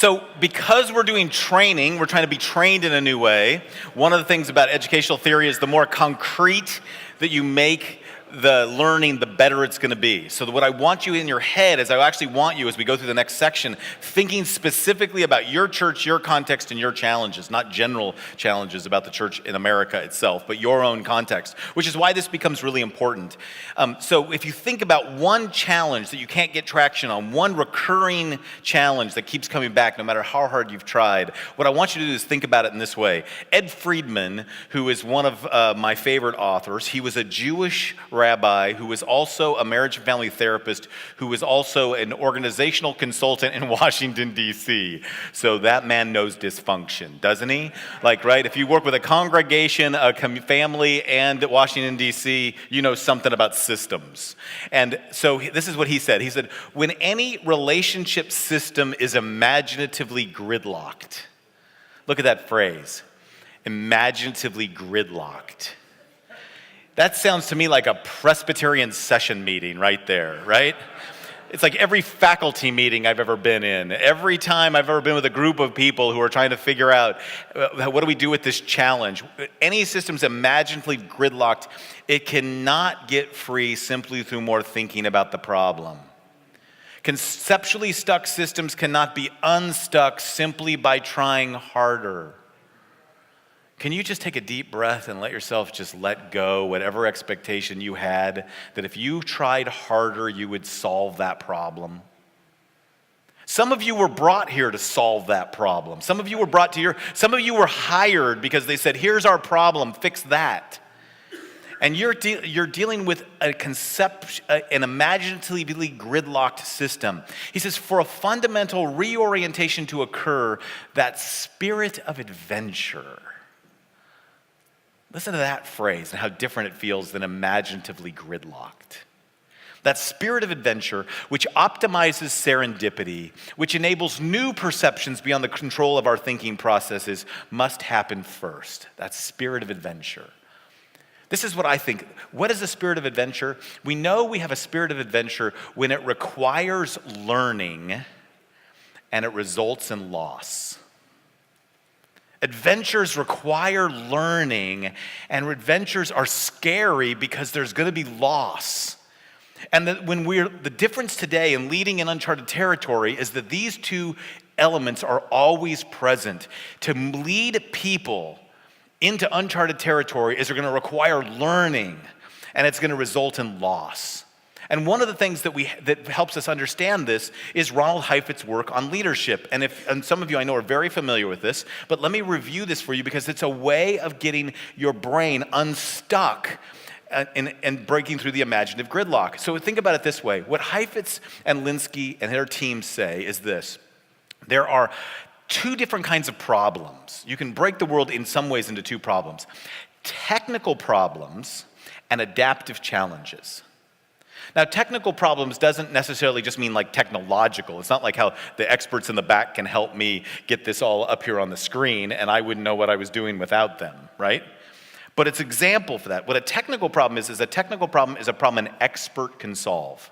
So because we're doing training, we're trying to be trained in a new way. One of the things about educational theory is the more concrete that you make the learning, the better it's going to be. So what I want you in your head is I actually want you, as we go through the next section, thinking specifically about your church, your context, and your challenges, not general challenges about the church in America itself, but your own context, which is why this becomes really important. So if you think about one challenge that you can't get traction on, one recurring challenge that keeps coming back no matter how hard you've tried, what I want you to do is think about it in this way. Ed Friedman, who is one of my favorite authors, he was a Jewish rabbi who was also a marriage and family therapist, who was also an organizational consultant in Washington, D.C. So that man knows dysfunction, doesn't he? Like, right, if you work with a congregation, a family, and Washington, D.C., you know something about systems. And so this is what he said. He said, when any relationship system is imaginatively gridlocked, look at that phrase, imaginatively gridlocked. That sounds to me like a Presbyterian session meeting right there, right? It's like every faculty meeting I've ever been in. Every time I've ever been with a group of people who are trying to figure out what do we do with this challenge. Any system's imaginatively gridlocked, it cannot get free simply through more thinking about the problem. Conceptually stuck systems cannot be unstuck simply by trying harder. Can you just take a deep breath and let yourself just let go whatever expectation you had that if you tried harder, you would solve that problem? Some of you were brought here to solve that problem. Some of you were hired because they said, here's our problem, fix that. And you're dealing with an imaginatively gridlocked system. He says, for a fundamental reorientation to occur, that spirit of adventure. Listen to that phrase and how different it feels than imaginatively gridlocked. That spirit of adventure, which optimizes serendipity, which enables new perceptions beyond the control of our thinking processes, must happen first. That spirit of adventure. This is what I think. What is a spirit of adventure? We know we have a spirit of adventure when it requires learning and it results in loss. Adventures require learning, and adventures are scary because there's going to be loss. And the difference today in leading in uncharted territory is that these two elements are always present. To lead people into uncharted territory is going to require learning, and it's going to result in loss. And one of the things that helps us understand this is Ronald Heifetz's work on leadership. And some of you I know are very familiar with this, but let me review this for you because it's a way of getting your brain unstuck and breaking through the imaginative gridlock. So think about it this way. What Heifetz and Linsky and their team say is this. There are two different kinds of problems. You can break the world in some ways into two problems. Technical problems and adaptive challenges. Now, technical problems doesn't necessarily just mean like technological. It's not like how the experts in the back can help me get this all up here on the screen and I wouldn't know what I was doing without them, right? But it's an example for that. What a technical problem is a technical problem is a problem an expert can solve.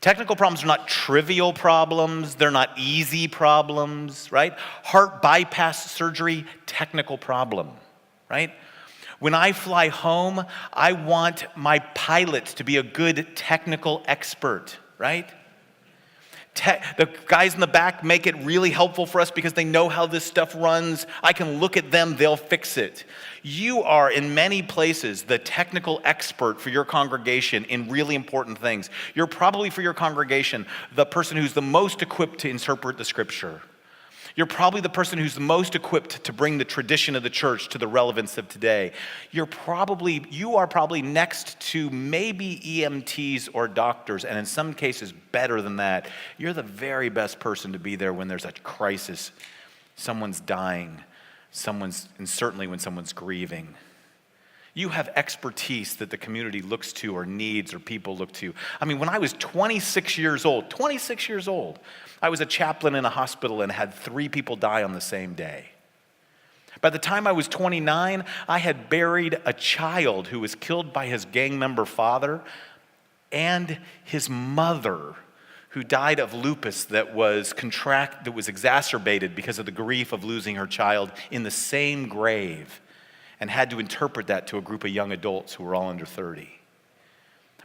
Technical problems are not trivial problems. They're not easy problems, right? Heart bypass surgery, technical problem, right? When I fly home, I want my pilot to be a good technical expert, right? The guys in the back make it really helpful for us because they know how this stuff runs. I can look at them, they'll fix it. You are, in many places, the technical expert for your congregation in really important things. You're probably, for your congregation, the person who's the most equipped to interpret the scripture. You're probably the person who's the most equipped to bring the tradition of the church to the relevance of today. You are probably next to maybe EMTs or doctors, and in some cases better than that. You're the very best person to be there when there's a crisis. Someone's dying, and certainly when someone's grieving. You have expertise that the community looks to or needs or people look to. I mean, when I was 26 years old, I was a chaplain in a hospital and had 3 people die on the same day. By the time I was 29, I had buried a child who was killed by his gang member father and his mother, who died of lupus that was exacerbated because of the grief of losing her child in the same grave, and had to interpret that to a group of young adults who were all under 30.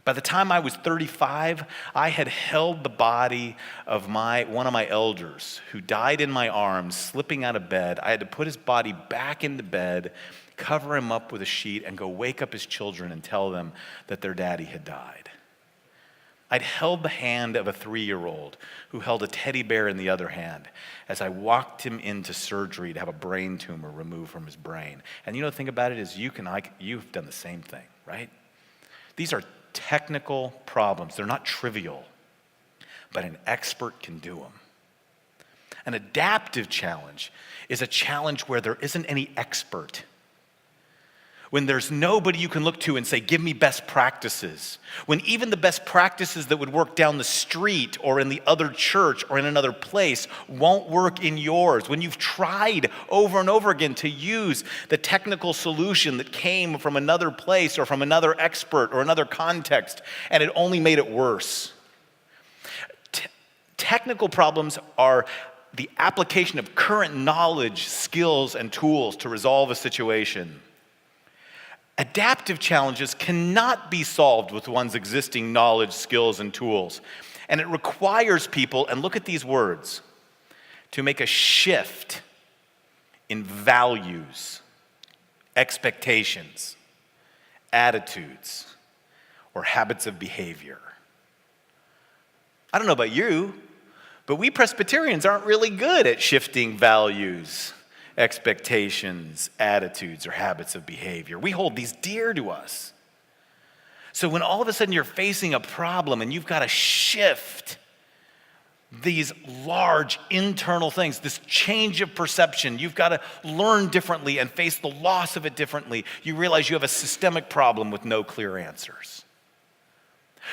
By the time I was 35, I had held the body of one of my elders who died in my arms, slipping out of bed. I had to put his body back into bed, cover him up with a sheet, and go wake up his children and tell them that their daddy had died. I'd held the hand of a 3-year-old who held a teddy bear in the other hand as I walked him into surgery to have a brain tumor removed from his brain. And the thing about it is you've done the same thing, right? These are technical problems. They're not trivial, but an expert can do them. An adaptive challenge is a challenge where there isn't any expert. When there's nobody you can look to and say, give me best practices. When even the best practices that would work down the street or in the other church or in another place won't work in yours. When you've tried over and over again to use the technical solution that came from another place or from another expert or another context, and it only made it worse. Technical problems are the application of current knowledge, skills, and tools to resolve a situation. Adaptive challenges cannot be solved with one's existing knowledge, skills, and tools. And it requires people, and look at these words, to make a shift in values, expectations, attitudes, or habits of behavior. I don't know about you, but we Presbyterians aren't really good at shifting values, expectations, attitudes, or habits of behavior. We hold these dear to us. So when all of a sudden you're facing a problem and you've got to shift these large internal things, this change of perception, you've got to learn differently and face the loss of it differently, you realize you have a systemic problem with no clear answers.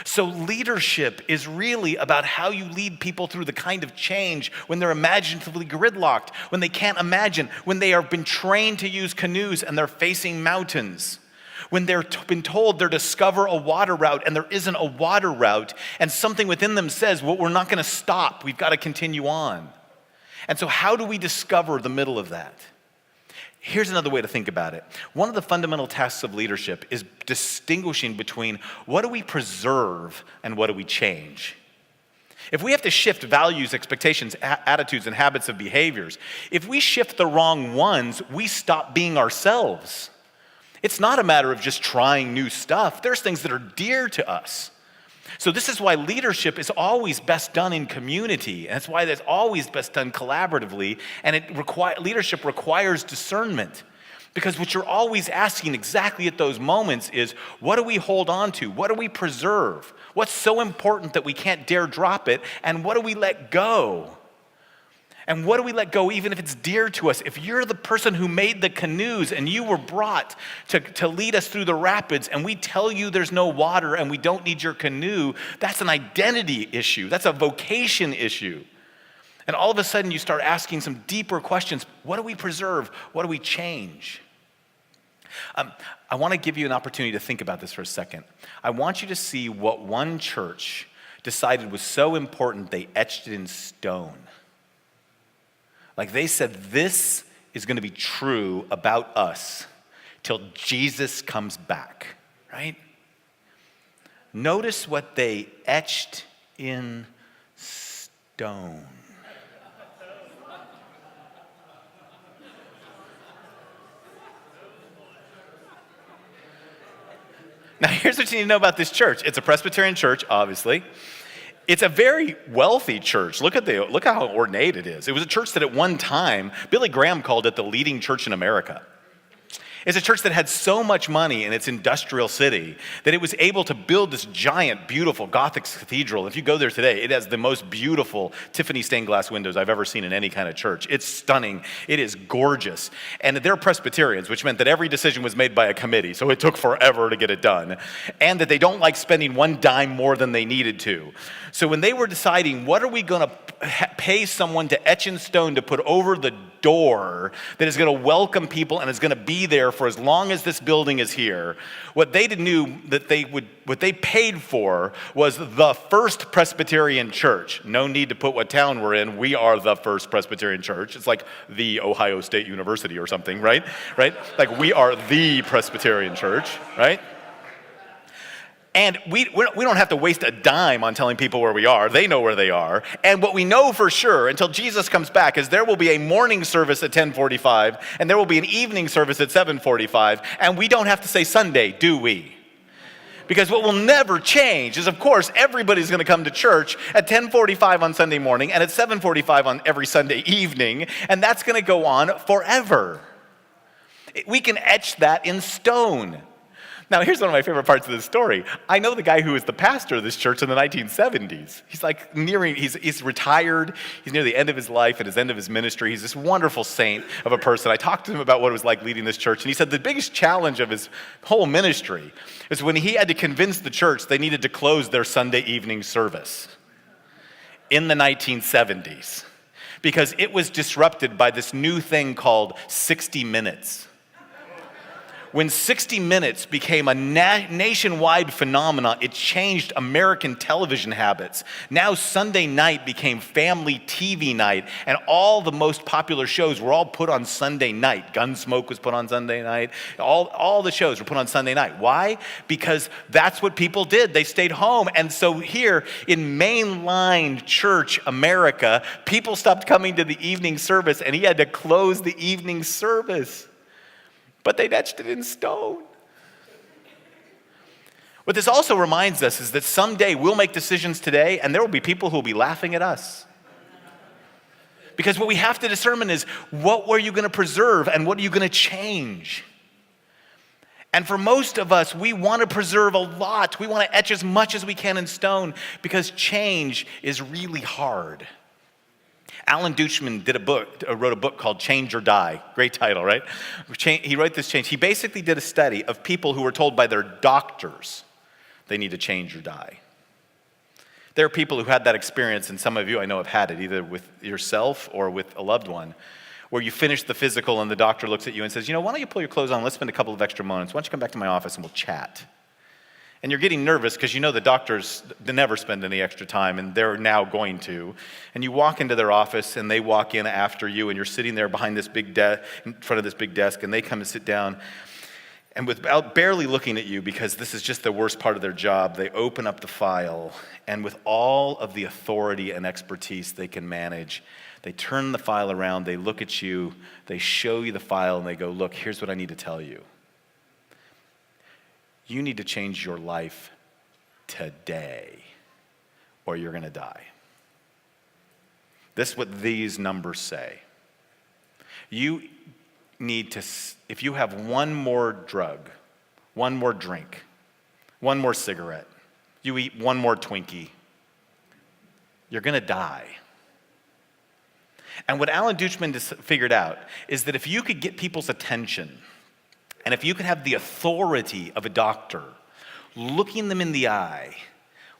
So leadership is really about how you lead people through the kind of change when they're imaginatively gridlocked, when they can't imagine, when they have been trained to use canoes and they're facing mountains, when they're been told they're discover a water route and there isn't a water route, and something within them says, well, we're not going to stop, we've got to continue on. And so how do we discover the middle of that? Here's another way to think about it. One of the fundamental tasks of leadership is distinguishing between what do we preserve and what do we change. If we have to shift values, expectations, attitudes, and habits of behaviors, if we shift the wrong ones, we stop being ourselves. It's not a matter of just trying new stuff. There's things that are dear to us. So this is why leadership is always best done in community. And that's why it's always best done collaboratively. And leadership requires discernment. Because what you're always asking exactly at those moments is, what do we hold on to? What do we preserve? What's so important that we can't dare drop it? And what do we let go? And what do we let go even if it's dear to us? If you're the person who made the canoes and you were brought to lead us through the rapids and we tell you there's no water and we don't need your canoe, that's an identity issue. That's a vocation issue. And all of a sudden you start asking some deeper questions. What do we preserve? What do we change? I want to give you an opportunity to think about this for a second. I want you to see what one church decided was so important they etched it in stone. Like they said, this is going to be true about us till Jesus comes back, right? Notice what they etched in stone. Now, here's what you need to know about this church. It's a Presbyterian church, obviously. It's a very wealthy church. Look how ornate it is. It was a church that at one time, Billy Graham called it the leading church in America. It's a church that had so much money in its industrial city that it was able to build this giant, beautiful Gothic cathedral. If you go there today, it has the most beautiful Tiffany stained glass windows I've ever seen in any kind of church. It's stunning. It is gorgeous. And they're Presbyterians, which meant that every decision was made by a committee, so it took forever to get it done. And that they don't like spending one dime more than they needed to. So when they were deciding, what are we going to pay someone to etch in stone to put over the door that is going to welcome people and is going to be there for as long as this building is here, what they knew that what they paid for was the First Presbyterian Church. No need to put what town we're in. We are the First Presbyterian Church. It's like the Ohio State University or something, right? Right? Like we are the Presbyterian Church, right? And we don't have to waste a dime on telling people where we are. They know where they are. And what we know for sure until Jesus comes back is there will be a morning service at 10:45 and there will be an evening service at 7:45. And we don't have to say Sunday, do we? Because what will never change is, of course, everybody's going to come to church at 10:45 on Sunday morning and at 7:45 on every Sunday evening. And that's going to go on forever. We can etch that in stone. Now, here's one of my favorite parts of this story. I know the guy who was the pastor of this church in the 1970s. He's like he's retired. He's near the end of his life and his end of his ministry. He's this wonderful saint of a person. I talked to him about what it was like leading this church, and he said the biggest challenge of his whole ministry is when he had to convince the church they needed to close their Sunday evening service in the 1970s because it was disrupted by this new thing called 60 Minutes. When 60 Minutes became a nationwide phenomenon, it changed American television habits. Now Sunday night became family TV night, and all the most popular shows were all put on Sunday night. Gunsmoke was put on Sunday night. All the shows were put on Sunday night. Why? Because that's what people did. They stayed home. And so here in mainline church America, people stopped coming to the evening service, and he had to close the evening service. But they'd etched it in stone. What this also reminds us is that someday we'll make decisions today and there will be people who will be laughing at us. Because what we have to determine is what were you going to preserve and what are you going to change? And for most of us, we want to preserve a lot. We want to etch as much as we can in stone because change is really hard. Alan Deutschman wrote a book called Change or Die. Great title, right? He wrote this change. He basically did a study of people who were told by their doctors they need to change or die. There are people who had that experience, and some of you I know have had it, either with yourself or with a loved one, where you finish the physical and the doctor looks at you and says, why don't you pull your clothes on? Let's spend a couple of extra moments. Why don't you come back to my office and we'll chat? And you're getting nervous because the doctors never spend any extra time, and they're now going to. And you walk into their office, and they walk in after you, and you're sitting there behind this big in front of this big desk, and they come and sit down. And without barely looking at you, because this is just the worst part of their job, they open up the file, and with all of the authority and expertise they can manage, they turn the file around, they look at you, they show you the file, and they go, look, here's what I need to tell you. You need to change your life today, or you're going to die. This is what these numbers say. You need to, if you have one more drug, one more drink, one more cigarette, you eat one more Twinkie, you're going to die. And what Alan Deutschman figured out is that if you could get people's attention, and if you could have the authority of a doctor looking them in the eye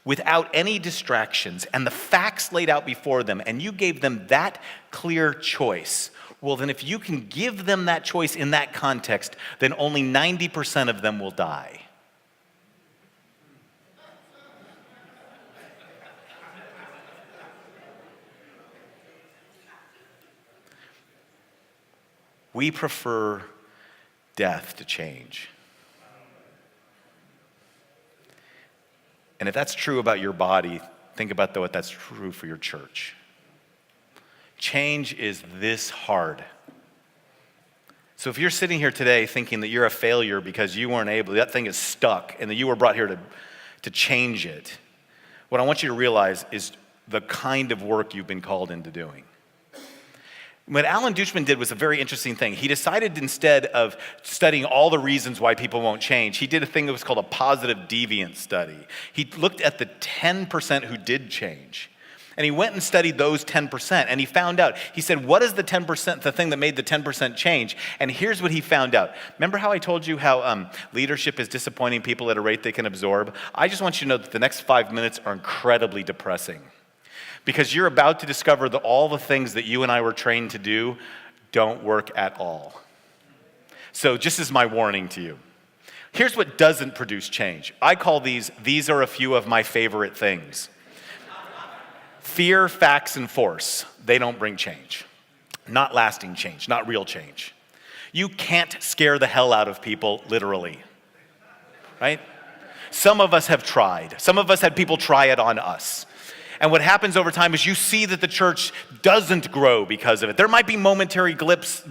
without any distractions and the facts laid out before them, and you gave them that clear choice, well, then if you can give them that choice in that context, then only 90% of them will die. We prefer death to change. And if that's true about your body, think about what that's true for your church. Change is this hard. So if you're sitting here today thinking that you're a failure because you weren't able, that thing is stuck, and that you were brought here to change it, what I want you to realize is the kind of work you've been called into doing. What Alan Deutschman did was a very interesting thing. He decided instead of studying all the reasons why people won't change, he did a thing that was called a positive deviance study. He looked at the 10% who did change. And he went and studied those 10%, and he found out. He said, what is the 10%, the thing that made the 10% change? And here's what he found out. Remember how I told you how leadership is disappointing people at a rate they can absorb? I just want you to know that the next 5 minutes are incredibly depressing. Because you're about to discover that all the things that you and I were trained to do don't work at all. So just as my warning to you, here's what doesn't produce change. I call these are a few of my favorite things. Fear, facts, and force. They don't bring change. Not lasting change, not real change. You can't scare the hell out of people, literally. Right? Some of us have tried. Some of us had people try it on us. And what happens over time is you see that the church doesn't grow because of it. There might be momentary blips.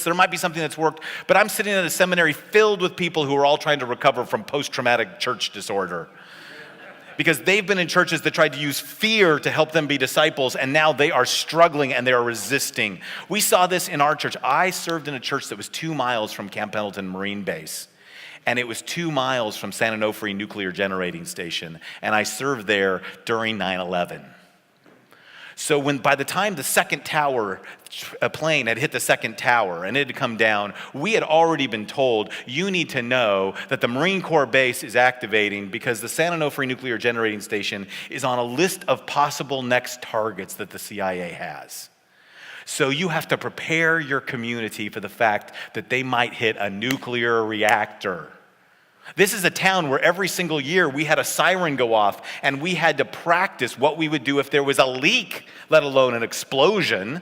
There might be something that's worked. But I'm sitting in a seminary filled with people who are all trying to recover from post-traumatic church disorder. Because they've been in churches that tried to use fear to help them be disciples, and now they are struggling and they are resisting. We saw this in our church. I served in a church that was 2 miles from Camp Pendleton Marine Base. And it was 2 miles from San Onofre Nuclear Generating Station. And I served there during 9/11. So by the time the second tower, a plane had hit the second tower and it had come down, we had already been told, you need to know that the Marine Corps base is activating because the San Onofre Nuclear Generating Station is on a list of possible next targets that the CIA has. So you have to prepare your community for the fact that they might hit a nuclear reactor. This is a town where every single year we had a siren go off and we had to practice what we would do if there was a leak, let alone an explosion,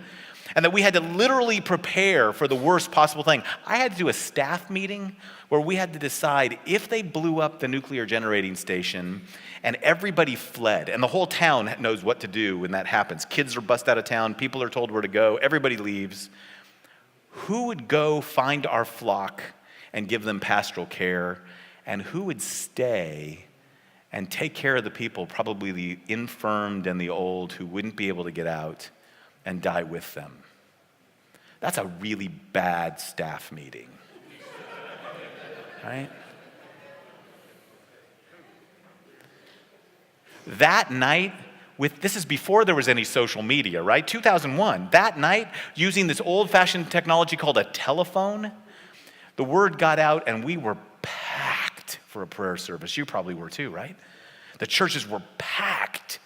and that we had to literally prepare for the worst possible thing. I had to do a staff meeting where we had to decide if they blew up the nuclear generating station and everybody fled, and the whole town knows what to do when that happens. Kids are bussed out of town, people are told where to go, everybody leaves. Who would go find our flock and give them pastoral care? And who would stay and take care of the people, probably the infirmed and the old, who wouldn't be able to get out and die with them? That's a really bad staff meeting, right? That night, this is before there was any social media, right? 2001. That night, using this old-fashioned technology called a telephone, the word got out and we were packed for a prayer service. You probably were too, right? The churches were packed.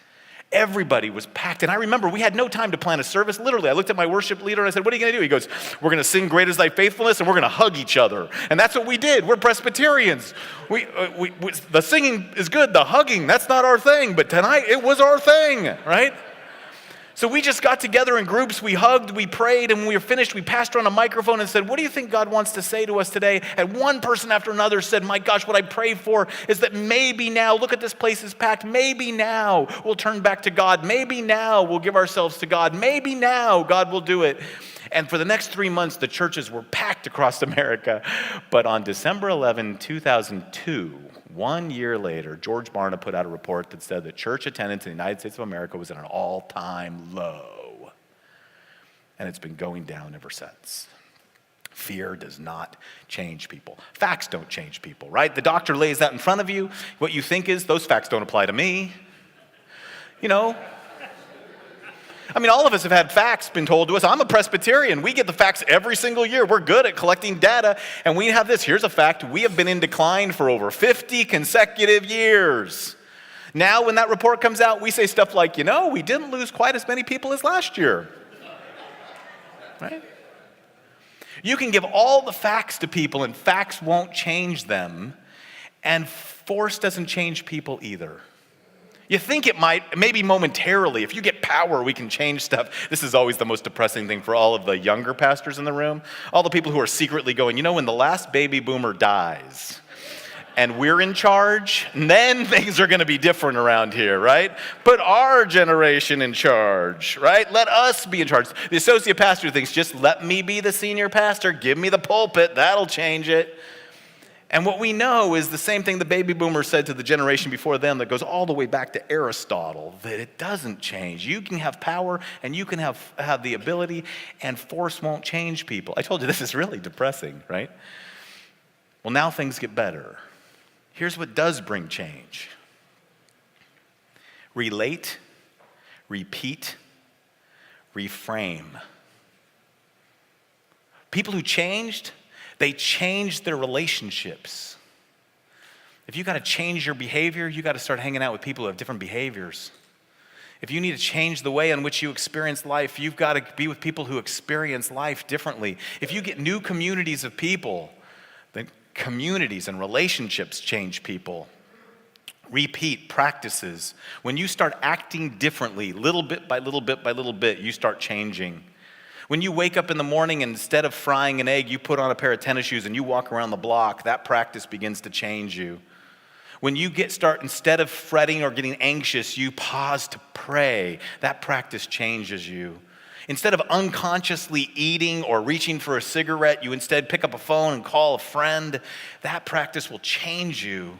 Everybody was packed. And I remember we had no time to plan a service. Literally, I looked at my worship leader and I said, what are you going to do? He goes, we're going to sing Great Is Thy Faithfulness and we're going to hug each other. And that's what we did. We're Presbyterians. The singing is good. The hugging, that's not our thing. But tonight, it was our thing, right? So we just got together in groups, we hugged, we prayed, and when we were finished, we passed around a microphone and said, what do you think God wants to say to us today? And one person after another said, my gosh, what I pray for is that maybe now, look at this place is packed, maybe now we'll turn back to God, maybe now we'll give ourselves to God, maybe now God will do it. And for the next 3 months, the churches were packed across America. But on December 11, 2002, 1 year later, George Barna put out a report that said that church attendance in the United States of America was at an all-time low. And it's been going down ever since. Fear does not change people. Facts don't change people, right? The doctor lays that in front of you. What you think is, those facts don't apply to me. You know? I mean, all of us have had facts been told to us. I'm a Presbyterian. We get the facts every single year. We're good at collecting data. And we have this. Here's a fact. We have been in decline for over 50 consecutive years. Now, when that report comes out, we say stuff like, we didn't lose quite as many people as last year. Right? You can give all the facts to people, and facts won't change them. And force doesn't change people either. You think it might, maybe momentarily. If you get power, we can change stuff. This is always the most depressing thing for all of the younger pastors in the room. All the people who are secretly going, when the last baby boomer dies and we're in charge, then things are going to be different around here, right? Put our generation in charge, right? Let us be in charge. The associate pastor thinks, just let me be the senior pastor. Give me the pulpit. That'll change it. And what we know is the same thing the baby boomers said to the generation before them that goes all the way back to Aristotle, that it doesn't change. You can have power and you can have the ability, and force won't change people. I told you this is really depressing, right? Well, now things get better. Here's what does bring change. Relate, repeat, reframe. People who changed, they changed their relationships. If you got to change your behavior, you got to start hanging out with people who have different behaviors. If you need to change the way in which you experience life, you've got to be with people who experience life differently. If you get new communities of people, then communities and relationships change people. Repeat practices. When you start acting differently, little bit by little bit by little bit, you start changing. When you wake up in the morning and instead of frying an egg, you put on a pair of tennis shoes and you walk around the block, that practice begins to change you. When you instead of fretting or getting anxious, you pause to pray. That practice changes you. Instead of unconsciously eating or reaching for a cigarette, you instead pick up a phone and call a friend. That practice will change you.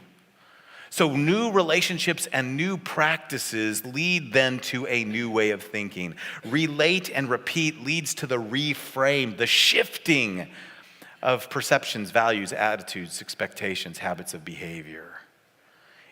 So new relationships and new practices lead then to a new way of thinking. Relate and repeat leads to the reframe, the shifting of perceptions, values, attitudes, expectations, habits of behavior.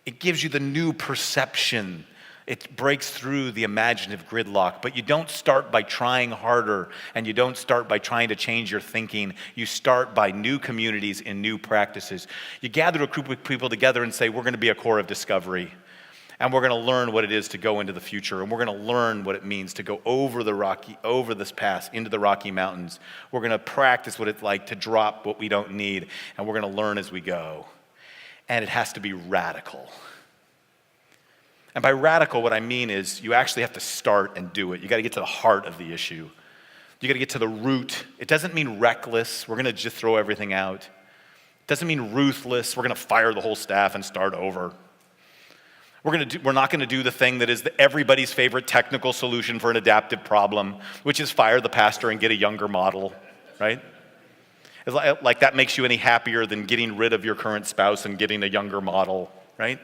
It gives you the new perception. It breaks through the imaginative gridlock, but you don't start by trying harder, and you don't start by trying to change your thinking. You start by new communities and new practices. You gather a group of people together and say, we're going to be a core of discovery, and we're going to learn what it is to go into the future, and we're going to learn what it means to go over this pass into the Rocky Mountains. We're going to practice what it's like to drop what we don't need, and we're going to learn as we go. And it has to be radical. And by radical, what I mean is you actually have to start and do it. You got to get to the heart of the issue. You got to get to the root. It doesn't mean reckless. We're going to just throw everything out. It doesn't mean ruthless. We're going to fire the whole staff and start over. We're not going to do the thing that is everybody's favorite technical solution for an adaptive problem, which is fire the pastor and get a younger model, right? It's like that makes you any happier than getting rid of your current spouse and getting a younger model, right?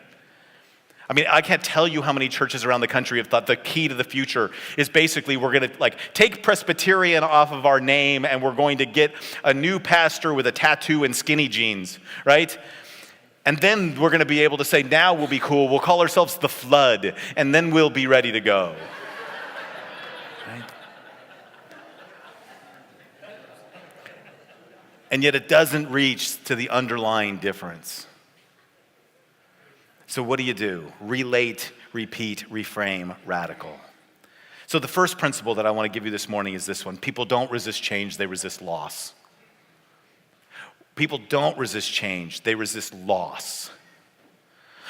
I mean, I can't tell you how many churches around the country have thought the key to the future is basically we're going to take Presbyterian off of our name and we're going to get a new pastor with a tattoo and skinny jeans, right? And then we're going to be able to say, now we'll be cool. We'll call ourselves the Flood, and then we'll be ready to go. Right? And yet it doesn't reach to the underlying difference. So what do? Relate, repeat, reframe, radical. So the first principle that I want to give you this morning is this one. People don't resist change, they resist loss. People don't resist change, they resist loss.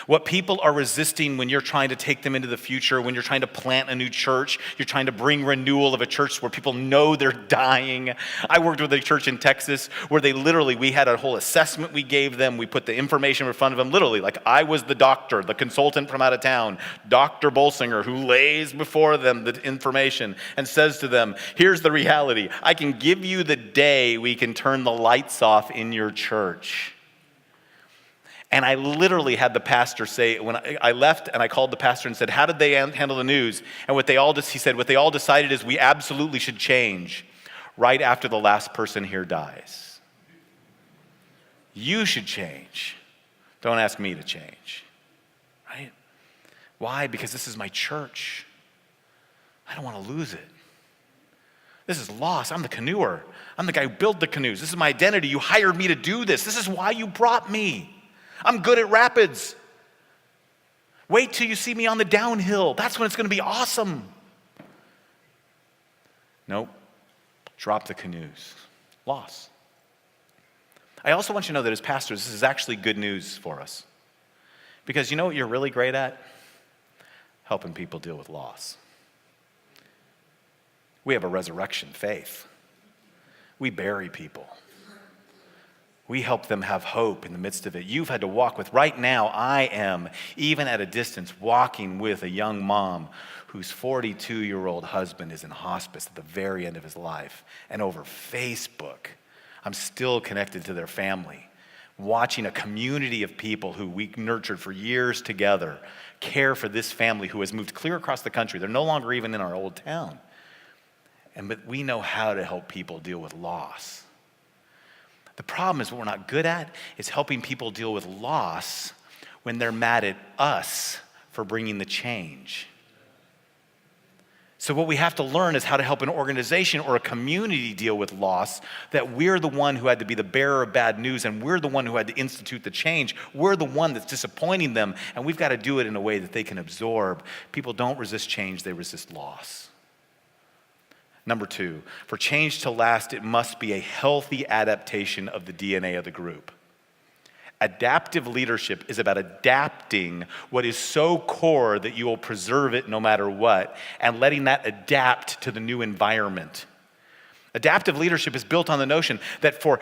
What people are resisting when you're trying to take them into the future, when you're trying to plant a new church, you're trying to bring renewal of a church where people know they're dying. I worked with a church in Texas where we had a whole assessment we gave them. We put the information in front of them, literally, like I was the doctor, the consultant from out of town, Dr. Bolsinger, who lays before them the information and says to them, here's the reality. I can give you the day we can turn the lights off in your church. And I literally had the pastor say, when I left and I called the pastor and said, how did they handle the news? And he said, what they all decided is we absolutely should change right after the last person here dies. You should change. Don't ask me to change, right? Why? Because this is my church. I don't want to lose it. This is loss. I'm the canoeer. I'm the guy who built the canoes. This is my identity. You hired me to do this. This is why you brought me. I'm good at rapids. Wait till you see me on the downhill. That's when it's going to be awesome. Nope. Drop the canoes. Loss. I also want you to know that as pastors, this is actually good news for us. Because you know what you're really great at? Helping people deal with loss. We have a resurrection faith. We bury people. We help them have hope in the midst of it. You've had to walk with, right now, I am, even at a distance, walking with a young mom whose 42-year-old husband is in hospice at the very end of his life. And over Facebook, I'm still connected to their family, watching a community of people who we nurtured for years together care for this family who has moved clear across the country. They're no longer even in our old town. But we know how to help people deal with loss. The problem is what we're not good at is helping people deal with loss when they're mad at us for bringing the change. So what we have to learn is how to help an organization or a community deal with loss, that we're the one who had to be the bearer of bad news, and we're the one who had to institute the change. We're the one that's disappointing them, and we've got to do it in a way that they can absorb. People don't resist change, they resist loss. Number 2, for change to last, it must be a healthy adaptation of the DNA of the group. Adaptive leadership is about adapting what is so core that you will preserve it no matter what, and letting that adapt to the new environment. Adaptive leadership is built on the notion that for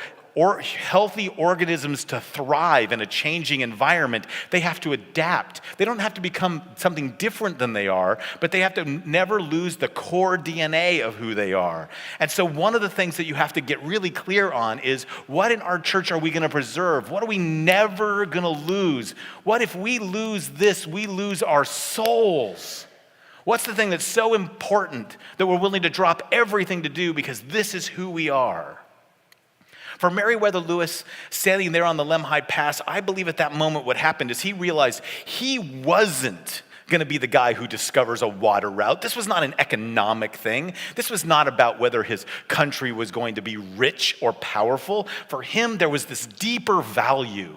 healthy organisms to thrive in a changing environment, they have to adapt. They don't have to become something different than they are, but they have to never lose the core DNA of who they are. And so one of the things that you have to get really clear on is, what in our church are we going to preserve? What are we never going to lose? What if we lose this, we lose our souls? What's the thing that's so important that we're willing to drop everything to do because this is who we are? For Meriwether Lewis, standing there on the Lemhi Pass, I believe at that moment what happened is he realized he wasn't going to be the guy who discovers a water route. This was not an economic thing. This was not about whether his country was going to be rich or powerful. For him, there was this deeper value.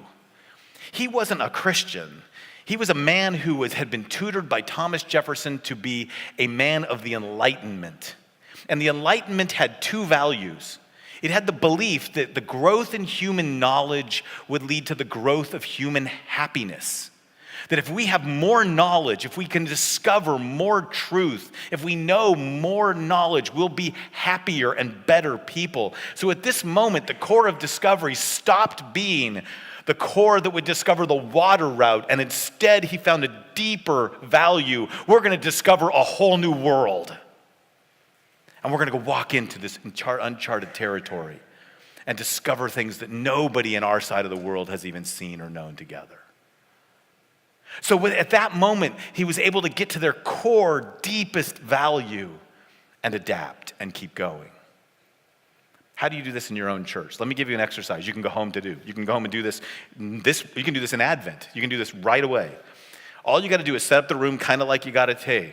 He wasn't a Christian. He was a man who had been tutored by Thomas Jefferson to be a man of the Enlightenment. And the Enlightenment had 2 values. It had the belief that the growth in human knowledge would lead to the growth of human happiness. That if we have more knowledge, if we can discover more truth, if we know more knowledge, we'll be happier and better people. So at this moment, the core of discovery stopped being the core that would discover the water route, and instead he found a deeper value. We're going to discover a whole new world. And we're going to go walk into this uncharted territory and discover things that nobody in our side of the world has even seen or known together. So at that moment, he was able to get to their core, deepest value and adapt and keep going. How do you do this in your own church? Let me give you an exercise you can go home to do. You can go home and do this. You can do this in Advent. You can do this right away. All you got to do is set up the room kind of like you got a tea.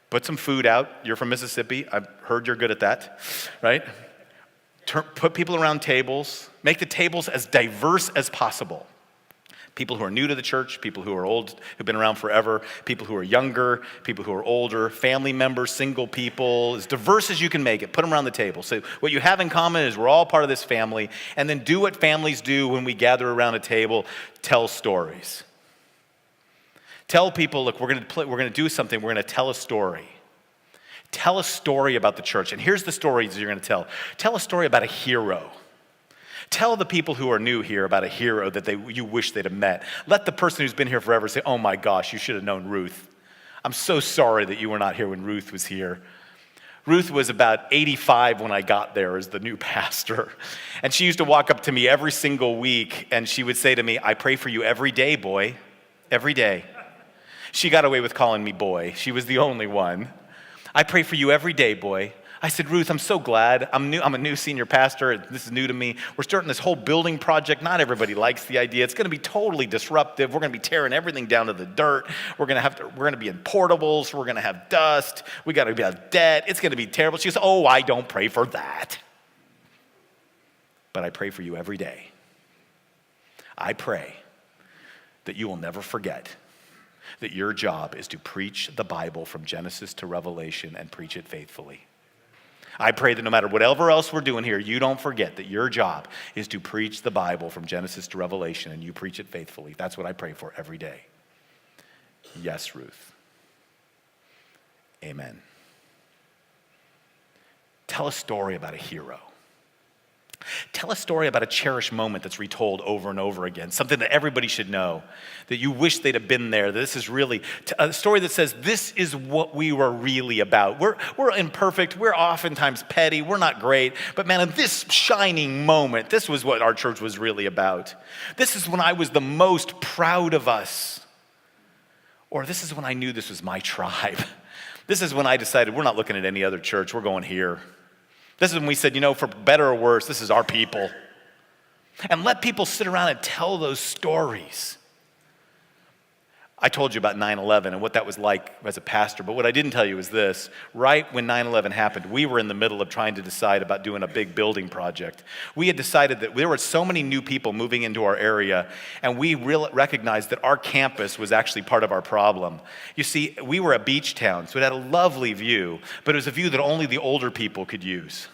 Put some food out. You're from Mississippi. I've heard you're good at that, right? Put people around tables. Make the tables as diverse as possible. People who are new to the church, people who are old, who've been around forever, people who are younger, people who are older, family members, single people, as diverse as you can make it. Put them around the table. So what you have in common is we're all part of this family, and then do what families do when we gather around a table, tell stories. Tell people, look, we're going to do something. We're going to tell a story. Tell a story about the church. And here's the stories you're going to tell. Tell a story about a hero. Tell the people who are new here about a hero that you wish they'd have met. Let the person who's been here forever say, oh my gosh, you should have known Ruth. I'm so sorry that you were not here when Ruth was here. Ruth was about 85 when I got there as the new pastor. And she used to walk up to me every single week, and she would say to me, I pray for you every day, boy. Every day. She got away with calling me boy. She was the only one. I pray for you every day, boy. I said, Ruth, I'm so glad. I'm a new senior pastor. This is new to me. We're starting this whole building project. Not everybody likes the idea. It's going to be totally disruptive. We're going to be tearing everything down to the dirt. We're going to be in portables. We're going to have dust. We got to be out of debt. It's going to be terrible. She goes, oh, I don't pray for that. But I pray for you every day. I pray that you will never forget that your job is to preach the Bible from Genesis to Revelation and preach it faithfully. I pray that no matter whatever else we're doing here, you don't forget that your job is to preach the Bible from Genesis to Revelation, and you preach it faithfully. That's what I pray for every day. Yes, Ruth. Amen. Tell a story about a hero. Tell a story about a cherished moment that's retold over and over again, something that everybody should know, that you wish they'd have been there. This is really a story that says this is what we were really about. We're imperfect. We're oftentimes petty. We're not great. But man, in this shining moment, this was what our church was really about. This is when I was the most proud of us. Or this is when I knew this was my tribe. This is when I decided we're not looking at any other church. We're going here. This is when we said, for better or worse, this is our people. And let people sit around and tell those stories. I told you about 9/11 and what that was like as a pastor, but what I didn't tell you is this. Right when 9/11 happened, we were in the middle of trying to decide about doing a big building project. We had decided that there were so many new people moving into our area, and we recognized that our campus was actually part of our problem. You see, we were a beach town, so it had a lovely view, but it was a view that only the older people could use.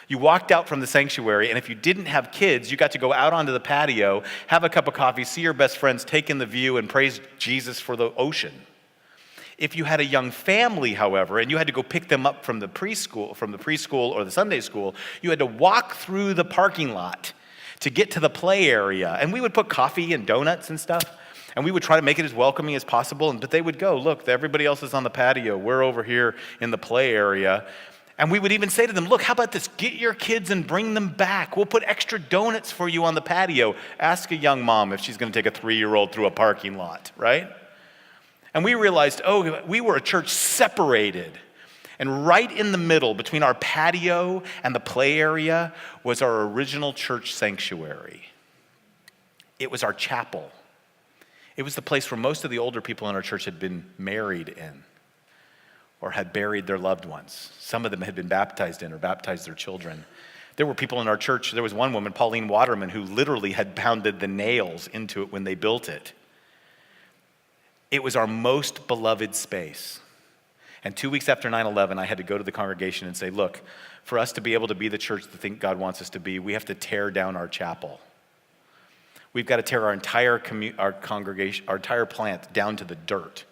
You walked out from the sanctuary, and if you didn't have kids, you got to go out onto the patio, have a cup of coffee, see your best friends, take in the view, and praise Jesus for the ocean. If you had a young family, however, and you had to go pick them up from the preschool or the Sunday school, you had to walk through the parking lot to get to the play area. And we would put coffee and donuts and stuff, and we would try to make it as welcoming as possible. But they would go, look, everybody else is on the patio. We're over here in the play area. And we would even say to them, look, how about this? Get your kids and bring them back. We'll put extra donuts for you on the patio. Ask a young mom if she's going to take a 3-year-old through a parking lot, right? And we realized, we were a church separated. And right in the middle, between our patio and the play area, was our original church sanctuary. It was our chapel. It was the place where most of the older people in our church had been married in, or had buried their loved ones. Some of them had been baptized in or baptized their children. There were people in our church, there was one woman, Pauline Waterman, who literally had pounded the nails into it when they built it. It was our most beloved space. And 2 weeks after 9/11, I had to go to the congregation and say, look, for us to be able to be the church that think God wants us to be, we have to tear down our chapel. We've got to tear our entire congregation, our entire plant down to the dirt.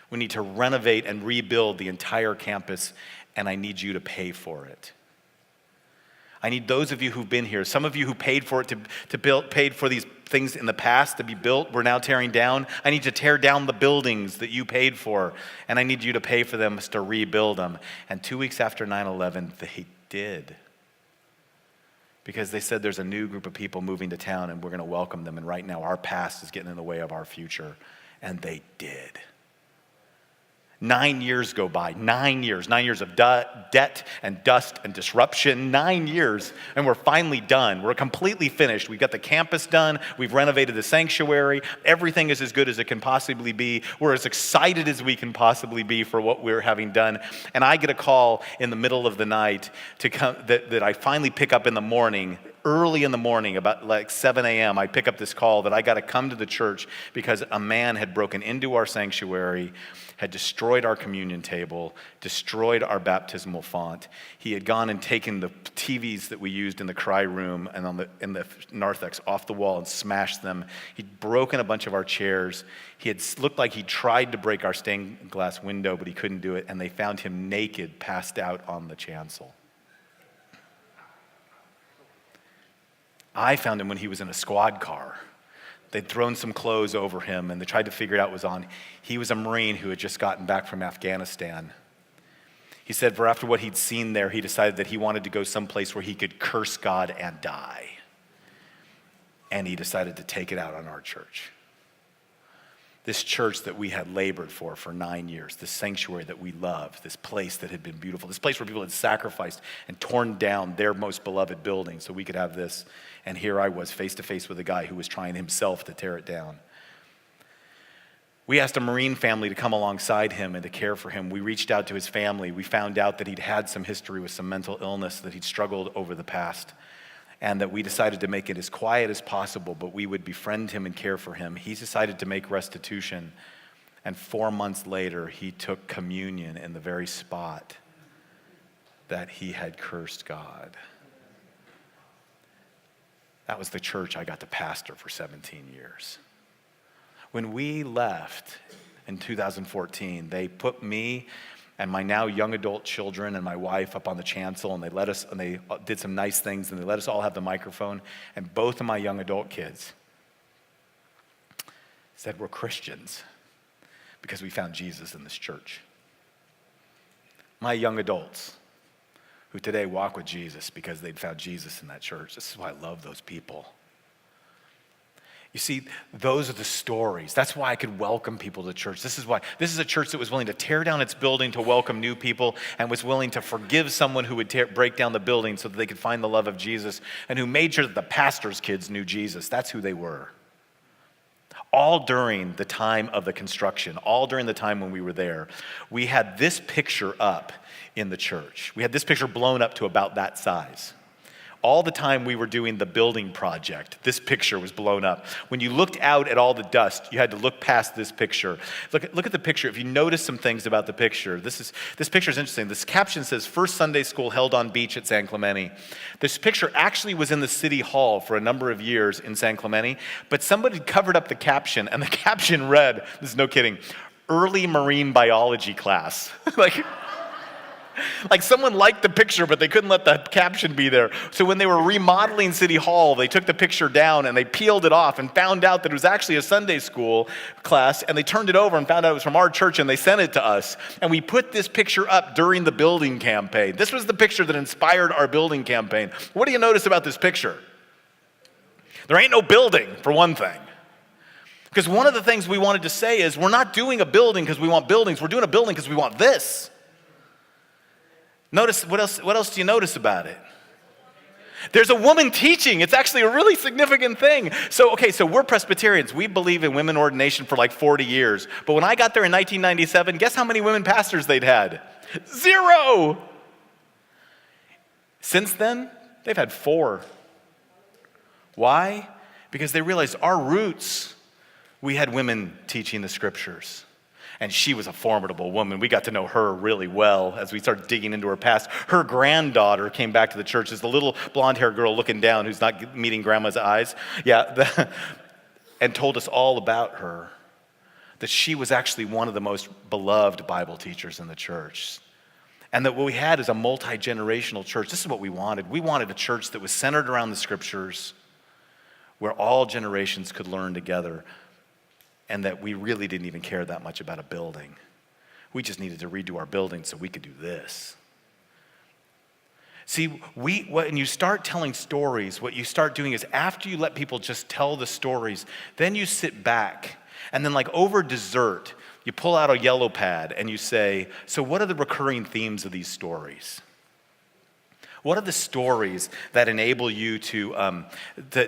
We need to renovate and rebuild the entire campus, and I need you to pay for it. I need those of you who've been here, some of you who paid for it to build, paid for these things in the past to be built, we're now tearing down. I need to tear down the buildings that you paid for, and I need you to pay for them to rebuild them. And 2 weeks after 9/11, they did. Because they said there's a new group of people moving to town, and we're going to welcome them, and right now our past is getting in the way of our future. And they did. 9 years go by, 9 years, 9 years of debt and dust and disruption, 9 years, and we're finally done. We're completely finished. We've got the campus done. We've renovated the sanctuary. Everything is as good as it can possibly be. We're as excited as we can possibly be for what we're having done. And I get a call in the middle of the night to come, that I finally pick up in the morning. Early in the morning, about like 7 a.m., I pick up this call that I got to come to the church because a man had broken into our sanctuary, had destroyed our communion table, destroyed our baptismal font. He had gone and taken the TVs that we used in the cry room and in the narthex off the wall and smashed them. He'd broken a bunch of our chairs. He had looked like he tried to break our stained glass window, but he couldn't do it, and they found him naked, passed out on the chancel. I found him when he was in a squad car. They'd thrown some clothes over him, and they tried to figure it out what was on. He was a Marine who had just gotten back from Afghanistan. He said for after what he'd seen there, he decided that he wanted to go someplace where he could curse God and die. And he decided to take it out on our church. This church that we had labored for 9 years, this sanctuary that we loved, this place that had been beautiful, this place where people had sacrificed and torn down their most beloved building so we could have this. And here I was face to face with a guy who was trying himself to tear it down. We asked a Marine family to come alongside him and to care for him. We reached out to his family. We found out that he'd had some history with some mental illness, that he'd struggled over the past, and that we decided to make it as quiet as possible, but we would befriend him and care for him. He decided to make restitution, and 4 months later, he took communion in the very spot that he had cursed God. That was the church I got to pastor for 17 years. When we left in 2014, they put me and my now young adult children and my wife up on the chancel, and they did some nice things, and they let us all have the microphone. And both of my young adult kids said we're Christians because we found Jesus in this church. My young adults who today walk with Jesus because they'd found Jesus in that church. This is why I love those people. You see, those are the stories. That's why I could welcome people to church. This is a church that was willing to tear down its building to welcome new people, and was willing to forgive someone who would break down the building so that they could find the love of Jesus, and who made sure that the pastor's kids knew Jesus. That's who they were. all during the time of the construction, all during the time when we were there, we had this picture up in the church. We had this picture blown up to about that size. All the time we were doing the building project, this picture was blown up. When you looked out at all the dust, you had to look past this picture. Look at the picture. If you notice some things about the picture, this picture is interesting. This caption says, First Sunday School held on beach at San Clemente. This picture actually was in the city hall for a number of years in San Clemente, but somebody covered up the caption, and the caption read, this is no kidding, early marine biology class. Like someone liked the picture, but they couldn't let the caption be there. So when they were remodeling City Hall, they took the picture down and they peeled it off and found out that it was actually a Sunday school class, and they turned it over and found out it was from our church, and they sent it to us. And we put this picture up during the building campaign. This was the picture that inspired our building campaign. What do you notice about this picture? There ain't no building, for one thing. Because one of the things we wanted to say is we're not doing a building because we want buildings. We're doing a building because we want this. Notice, what else do you notice about it? There's a woman teaching. It's actually a really significant thing. So we're Presbyterians. We believe in women ordination for like 40 years. But when I got there in 1997, guess how many women pastors they'd had? 0. Since then, they've had 4. Why? Because they realized our roots, we had women teaching the scriptures. And she was a formidable woman. We got to know her really well as we started digging into her past. Her granddaughter came back to the church as the little blonde-haired girl looking down who's not meeting grandma's eyes. And told us all about her, that she was actually one of the most beloved Bible teachers in the church. And that what we had is a multi-generational church. This is what we wanted. We wanted a church that was centered around the scriptures, where all generations could learn together, and that we really didn't even care that much about a building. We just needed to redo our building so we could do this. See, when you start telling stories, what you start doing is after you let people just tell the stories, then you sit back, and then like over dessert, you pull out a yellow pad and you say, so what are the recurring themes of these stories? What are the stories that enable you to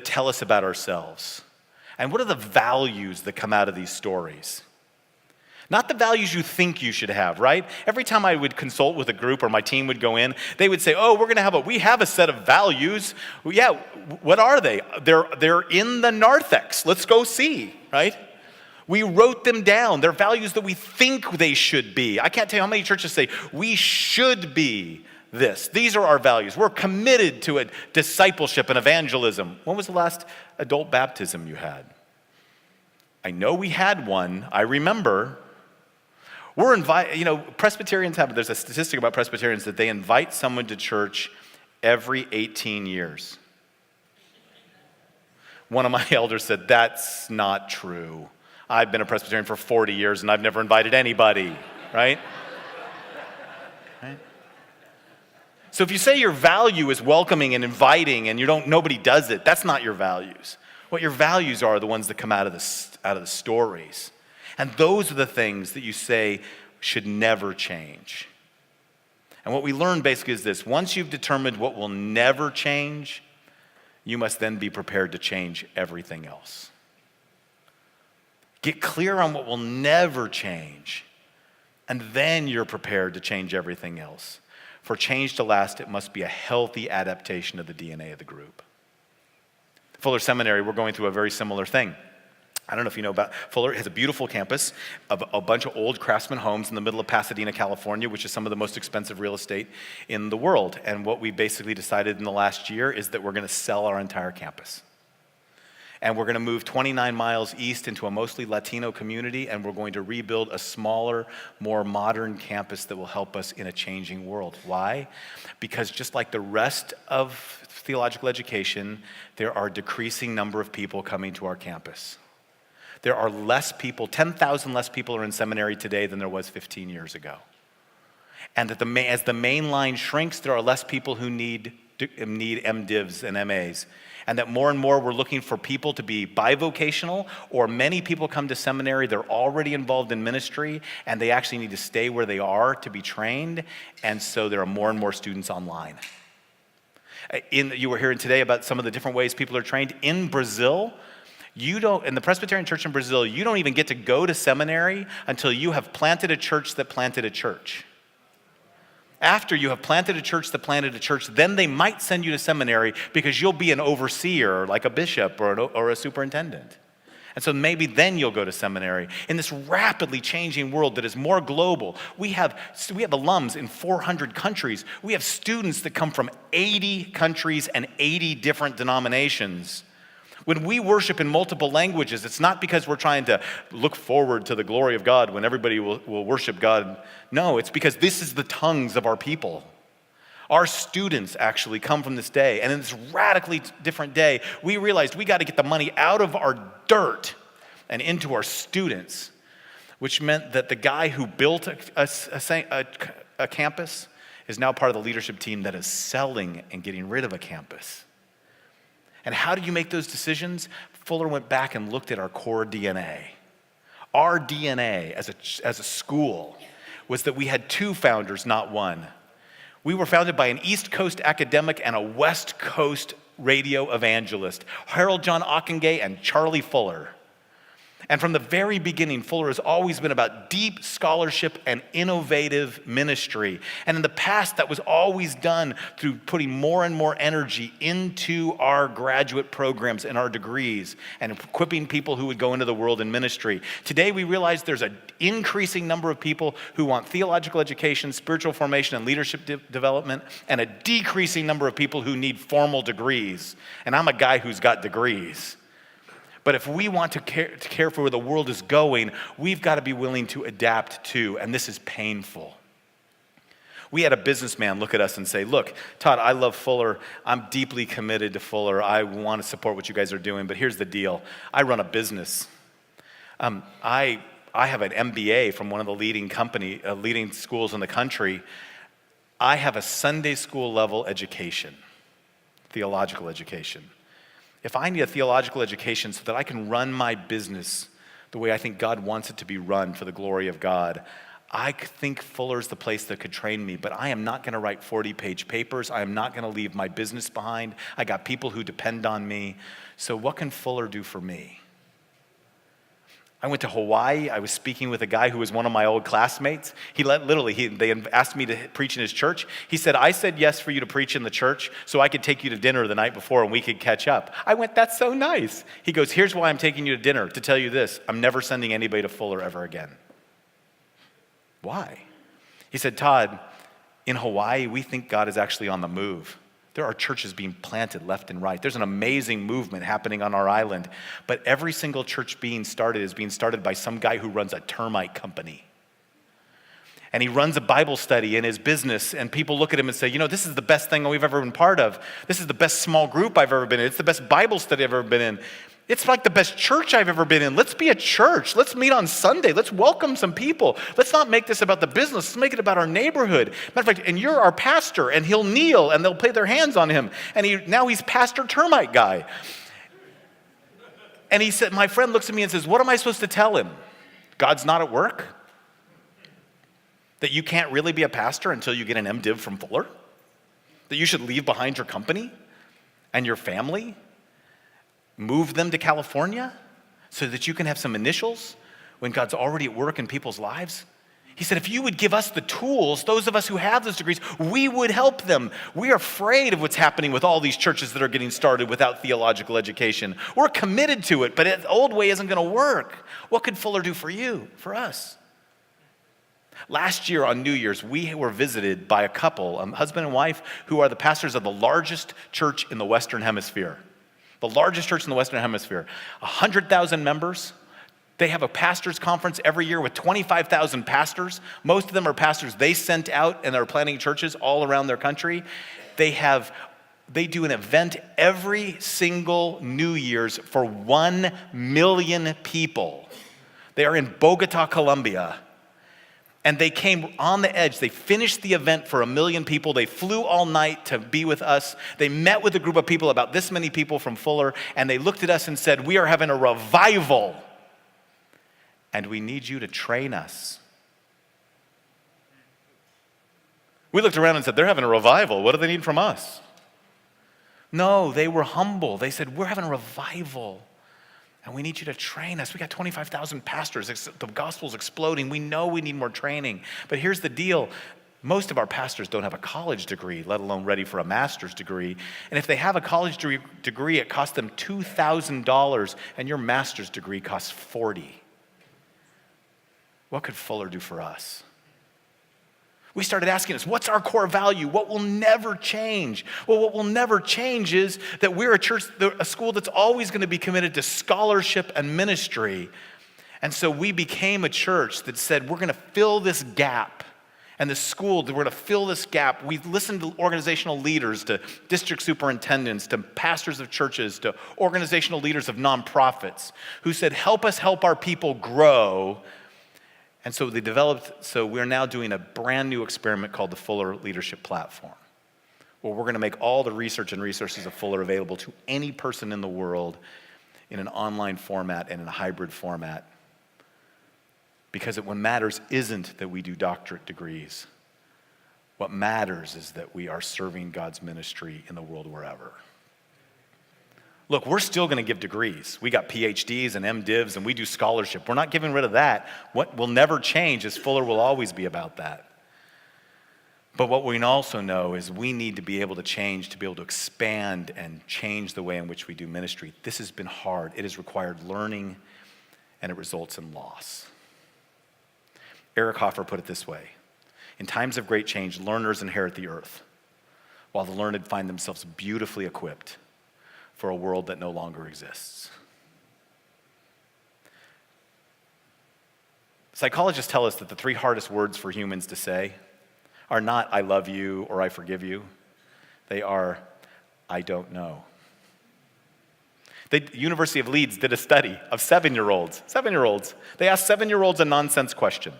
tell us about ourselves? And what are the values that come out of these stories? Not the values you think you should have, right? Every time I would consult with a group or my team would go in, they would say, we have a set of values. Well, yeah, what are they? They're in the narthex. Let's go see, right? We wrote them down. They're values that we think they should be. I can't tell you how many churches say, we should be this. These are our values. We're committed to a discipleship and evangelism. When was the last adult baptism you had? I know we had one. I remember. Presbyterians there's a statistic about Presbyterians that they invite someone to church every 18 years. One of my elders said, that's not true. I've been a Presbyterian for 40 years and I've never invited anybody, right? Right? So if you say your value is welcoming and inviting and nobody does it, that's not your values. What your values are the ones that come out of the stories. And those are the things that you say should never change. And what we learn basically is this: once you've determined what will never change, you must then be prepared to change everything else. Get clear on what will never change, and then you're prepared to change everything else. For change to last, it must be a healthy adaptation of the DNA of the group. Fuller Seminary, we're going through a very similar thing. I don't know if you know about Fuller. It has a beautiful campus of a bunch of old craftsman homes in the middle of Pasadena, California, which is some of the most expensive real estate in the world. And what we basically decided in the last year is that we're going to sell our entire campus. And we're going to move 29 miles east into a mostly Latino community, and we're going to rebuild a smaller, more modern campus that will help us in a changing world. Why? Because just like the rest of theological education, there are a decreasing number of people coming to our campus. There are less people, 10,000 less people are in seminary today than there was 15 years ago. And that as the main line shrinks, there are less people who need MDivs and MAs. And that more and more we're looking for people to be bivocational, or many people come to seminary, they're already involved in ministry, and they actually need to stay where they are to be trained. And so there are more and more students online. You were hearing today about some of the different ways people are trained. In Brazil, You don't, in the Presbyterian Church in Brazil, you don't even get to go to seminary until you have planted a church that planted a church. After you have planted a church that planted a church, then they might send you to seminary because you'll be an overseer, like a bishop or a superintendent. And so maybe then you'll go to seminary. In this rapidly changing world that is more global, we have alums in 400 countries. We have students that come from 80 countries and 80 different denominations. When we worship in multiple languages, it's not because we're trying to look forward to the glory of God when everybody will worship God. No, it's because this is the tongues of our people. Our students actually come from this day. And in this radically different day, we realized we got to get the money out of our dirt and into our students, which meant that the guy who built a campus is now part of the leadership team that is selling and getting rid of a campus. And how do you make those decisions? Fuller went back and looked at our core DNA. Our DNA as a school was that we had two founders, not one. We were founded by an East Coast academic and a West Coast radio evangelist, Harold John Ockengay and Charlie Fuller. And from the very beginning, Fuller has always been about deep scholarship and innovative ministry. And in the past, that was always done through putting more and more energy into our graduate programs and our degrees and equipping people who would go into the world in ministry. Today, we realize there's an increasing number of people who want theological education, spiritual formation, and leadership development, and a decreasing number of people who need formal degrees. And I'm a guy who's got degrees. But if we want to care for where the world is going, we've got to be willing to adapt too, and this is painful. We had a businessman look at us and say, look, Todd, I love Fuller. I'm deeply committed to Fuller. I want to support what you guys are doing, but here's the deal. I run a business. I have an MBA from one of the leading schools in the country. I have a Sunday school level education, theological education. If I need a theological education so that I can run my business the way I think God wants it to be run for the glory of God, I think Fuller's the place that could train me, but I am not going to write 40-page papers. I am not going to leave my business behind. I got people who depend on me. So what can Fuller do for me? I went to Hawaii. I was speaking with a guy who was one of my old classmates. They asked me to preach in his church. He said, I said yes for you to preach in the church so I could take you to dinner the night before and we could catch up. I went, that's so nice. He goes, here's why I'm taking you to dinner, to tell you this. I'm never sending anybody to Fuller ever again. Why? He said, Todd, in Hawaii, we think God is actually on the move. There are churches being planted left and right. There's an amazing movement happening on our island. But every single church being started is being started by some guy who runs a termite company. And he runs a Bible study in his business, and people look at him and say, this is the best thing we've ever been part of. This is the best small group I've ever been in. It's the best Bible study I've ever been in. It's like the best church I've ever been in. Let's be a church. Let's meet on Sunday. Let's welcome some people. Let's not make this about the business. Let's make it about our neighborhood. Matter of fact, and you're our pastor, and he'll kneel, and they'll lay their hands on him. And now he's Pastor Termite Guy. And he said, my friend looks at me and says, what am I supposed to tell him? God's not at work? That you can't really be a pastor until you get an MDiv from Fuller? That you should leave behind your company and your family? Move them to California so that you can have some initials when God's already at work in people's lives? He said, if you would give us the tools, those of us who have those degrees, we would help them. We are afraid of what's happening with all these churches that are getting started without theological education. We're committed to it, but the old way isn't going to work. What could Fuller do for you, for us? Last year on New Year's, we were visited by a couple, a husband and wife, who are the pastors of the largest church in the Western Hemisphere. The largest church in the Western Hemisphere, 100,000 members. They have a pastors' conference every year with 25,000 pastors. Most of them are pastors they sent out and they're planting churches all around their country. They do an event every single New Year's for 1 million people. They are in Bogota, Colombia. And they came on the edge. They finished the event for 1 million people. They flew all night to be with us. They met with a group of people, about this many people from Fuller, and they looked at us and said, we are having a revival, and we need you to train us. We looked around and said, they're having a revival. What do they need from us? No, they were humble. They said, we're having a revival, And we need you to train us. We got 25,000 pastors. The gospel's exploding. We know we need more training. But here's the deal. Most of our pastors don't have a college degree, let alone ready for a master's degree. And if they have a college degree, it costs them $2,000, and your master's degree costs $40,000. What could Fuller do for us? We started asking us, what's our core value? What will never change? Well, what will never change is that we're a church, a school that's always going to be committed to scholarship and ministry. And so we became a church that said, we're going to fill this gap. And the school, we're going to fill this gap. We listened to organizational leaders, to district superintendents, to pastors of churches, to organizational leaders of nonprofits who said, help us help our people grow. And so we're now doing a brand new experiment called the Fuller Leadership Platform, where we're going to make all the research and resources of Fuller available to any person in the world in an online format and in a hybrid format. Because what matters isn't that we do doctorate degrees. What matters is that we are serving God's ministry in the world wherever. Look, we're still going to give degrees. We got PhDs and MDivs, and we do scholarship. We're not getting rid of that. What will never change is Fuller will always be about that. But what we also know is we need to be able to change, to be able to expand and change the way in which we do ministry. This has been hard. It has required learning, and it results in loss. Eric Hoffer put it this way: in times of great change, learners inherit the earth, while the learned find themselves beautifully equipped for a world that no longer exists. Psychologists tell us that the three hardest words for humans to say are not "I love you" or "I forgive you." They are "I don't know." The University of Leeds did a study of 7-year-olds. They asked 7-year-olds a nonsense question.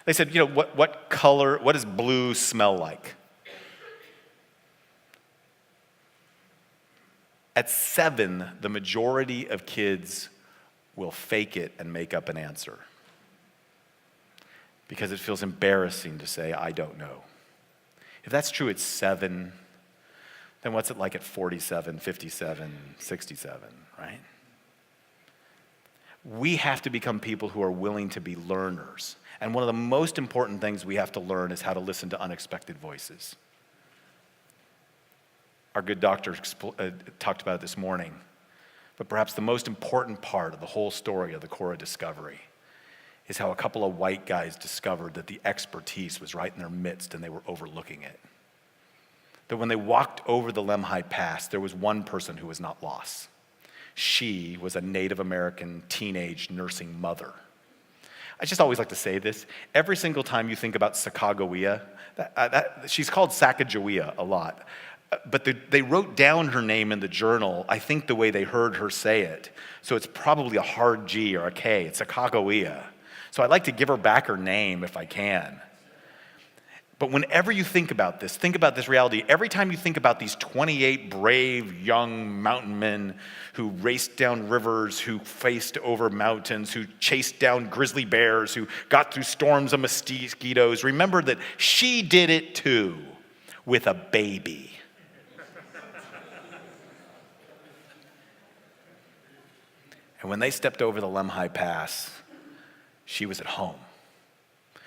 They said, what does blue smell like? At 7, the majority of kids will fake it and make up an answer because it feels embarrassing to say, "I don't know." If that's true at 7, then what's it like at 47, 57, 67, right? We have to become people who are willing to be learners. And one of the most important things we have to learn is how to listen to unexpected voices. Our good doctor talked about it this morning. But perhaps the most important part of the whole story of the Cora discovery is how a couple of white guys discovered that the expertise was right in their midst and they were overlooking it. That when they walked over the Lemhi Pass, there was one person who was not lost. She was a Native American teenage nursing mother. I just always like to say this. Every single time you think about Sacagawea, she's called Sacagawea a lot. But they wrote down her name in the journal, I think the way they heard her say it. So it's probably a hard G or a K. It's Sacagawea. So I'd like to give her back her name if I can. But whenever you think about this reality. Every time you think about these 28 brave young mountain men who raced down rivers, who faced over mountains, who chased down grizzly bears, who got through storms of mosquitoes, remember that she did it too, with a baby. And when they stepped over the Lemhi Pass, she was at home.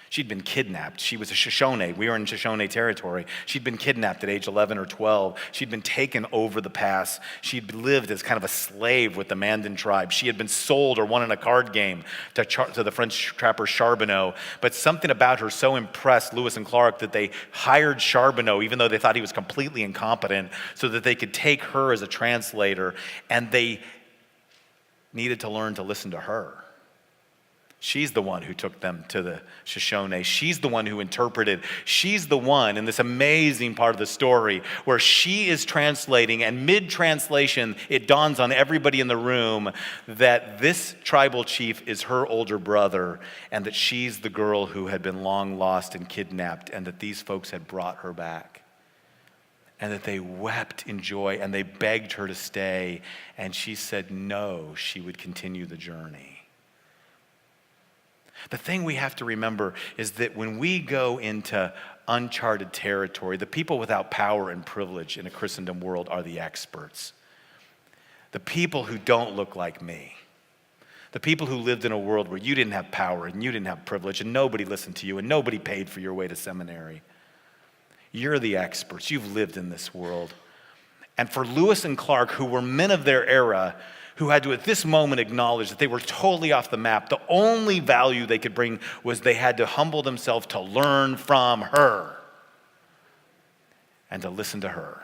She'd been kidnapped. She was a Shoshone. We were in Shoshone territory. She'd been kidnapped at age 11 or 12. She'd been taken over the pass. She'd lived as kind of a slave with the Mandan tribe. She had been sold or won in a card game to the French trapper Charbonneau. But something about her so impressed Lewis and Clark that they hired Charbonneau, even though they thought he was completely incompetent, so that they could take her as a translator. And they needed to learn to listen to her. She's the one who took them to the Shoshone. She's the one who interpreted. She's the one in this amazing part of the story where she is translating, and mid-translation, it dawns on everybody in the room that this tribal chief is her older brother, and that she's the girl who had been long lost and kidnapped, and that these folks had brought her back. And that they wept in joy, and they begged her to stay, and she said no, she would continue the journey. The thing we have to remember is that when we go into uncharted territory, the people without power and privilege in a Christendom world are the experts. The people who don't look like me. The people who lived in a world where you didn't have power and you didn't have privilege and nobody listened to you and nobody paid for your way to seminary. You're the experts. You've lived in this world. And for Lewis and Clark, who were men of their era, who had to at this moment acknowledge that they were totally off the map, the only value they could bring was they had to humble themselves to learn from her and to listen to her.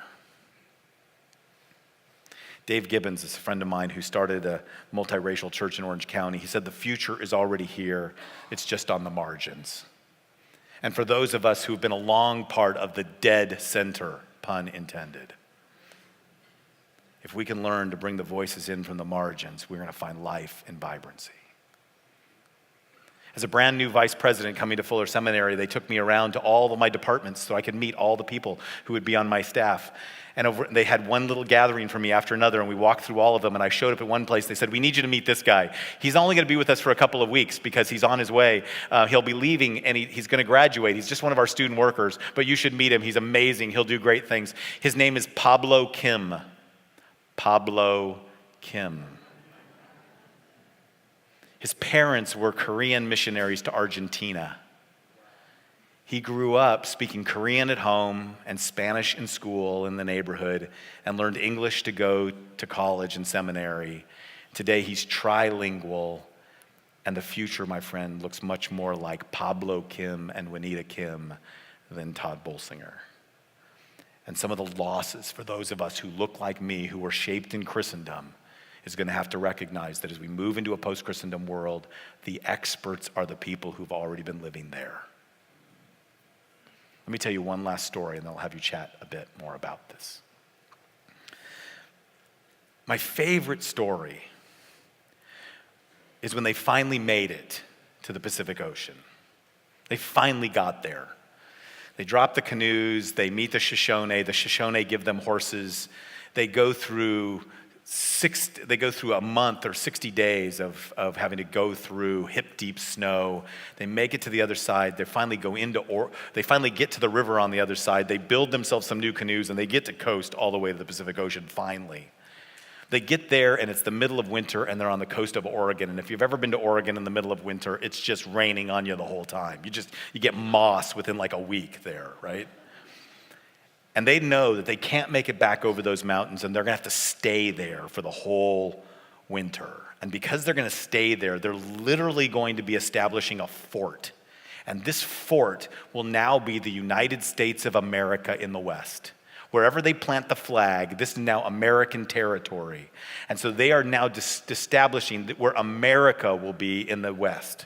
Dave Gibbons is a friend of mine who started a multiracial church in Orange County. He said the future is already here. It's just on the margins. And for those of us who've been a long part of the dead center, pun intended, if we can learn to bring the voices in from the margins, we're going to find life and vibrancy. As a brand new vice president coming to Fuller Seminary, they took me around to all of my departments so I could meet all the people who would be on my staff. And they had one little gathering for me after another, and we walked through all of them, and I showed up at one place. They said, we need you to meet this guy. He's only going to be with us for a couple of weeks because he's on his way. He'll be leaving, and he's going to graduate. He's just one of our student workers, but you should meet him. He's amazing. He'll do great things. His name is Pablo Kim. Pablo Kim. His parents were Korean missionaries to Argentina. He grew up speaking Korean at home and Spanish in school in the neighborhood and learned English to go to college and seminary. Today he's trilingual, and the future, my friend, looks much more like Pablo Kim and Juanita Kim than Tod Bolsinger. And some of the losses for those of us who look like me, who were shaped in Christendom, is going to have to recognize that as we move into a post-Christendom world, the experts are the people who've already been living there. Let me tell you one last story, and then I'll have you chat a bit more about this. My favorite story is when they finally made it to the Pacific Ocean. They finally got there. They drop the canoes, they meet the Shoshone give them horses. They go through a month or 60 days of having to go through hip-deep snow. They make it to the other side. They finally get to the river on the other side. They build themselves some new canoes, and they get to coast all the way to the Pacific Ocean finally. They get there, and it's the middle of winter, and they're on the coast of Oregon. And if you've ever been to Oregon in the middle of winter, it's just raining on you the whole time. You get moss within like a week there, right? And they know that they can't make it back over those mountains, and they're going to have to stay there for the whole winter. And because they're going to stay there, they're literally going to be establishing a fort. And this fort will now be the United States of America in the West. Wherever they plant the flag, this is now American territory. And so they are now establishing where America will be in the West.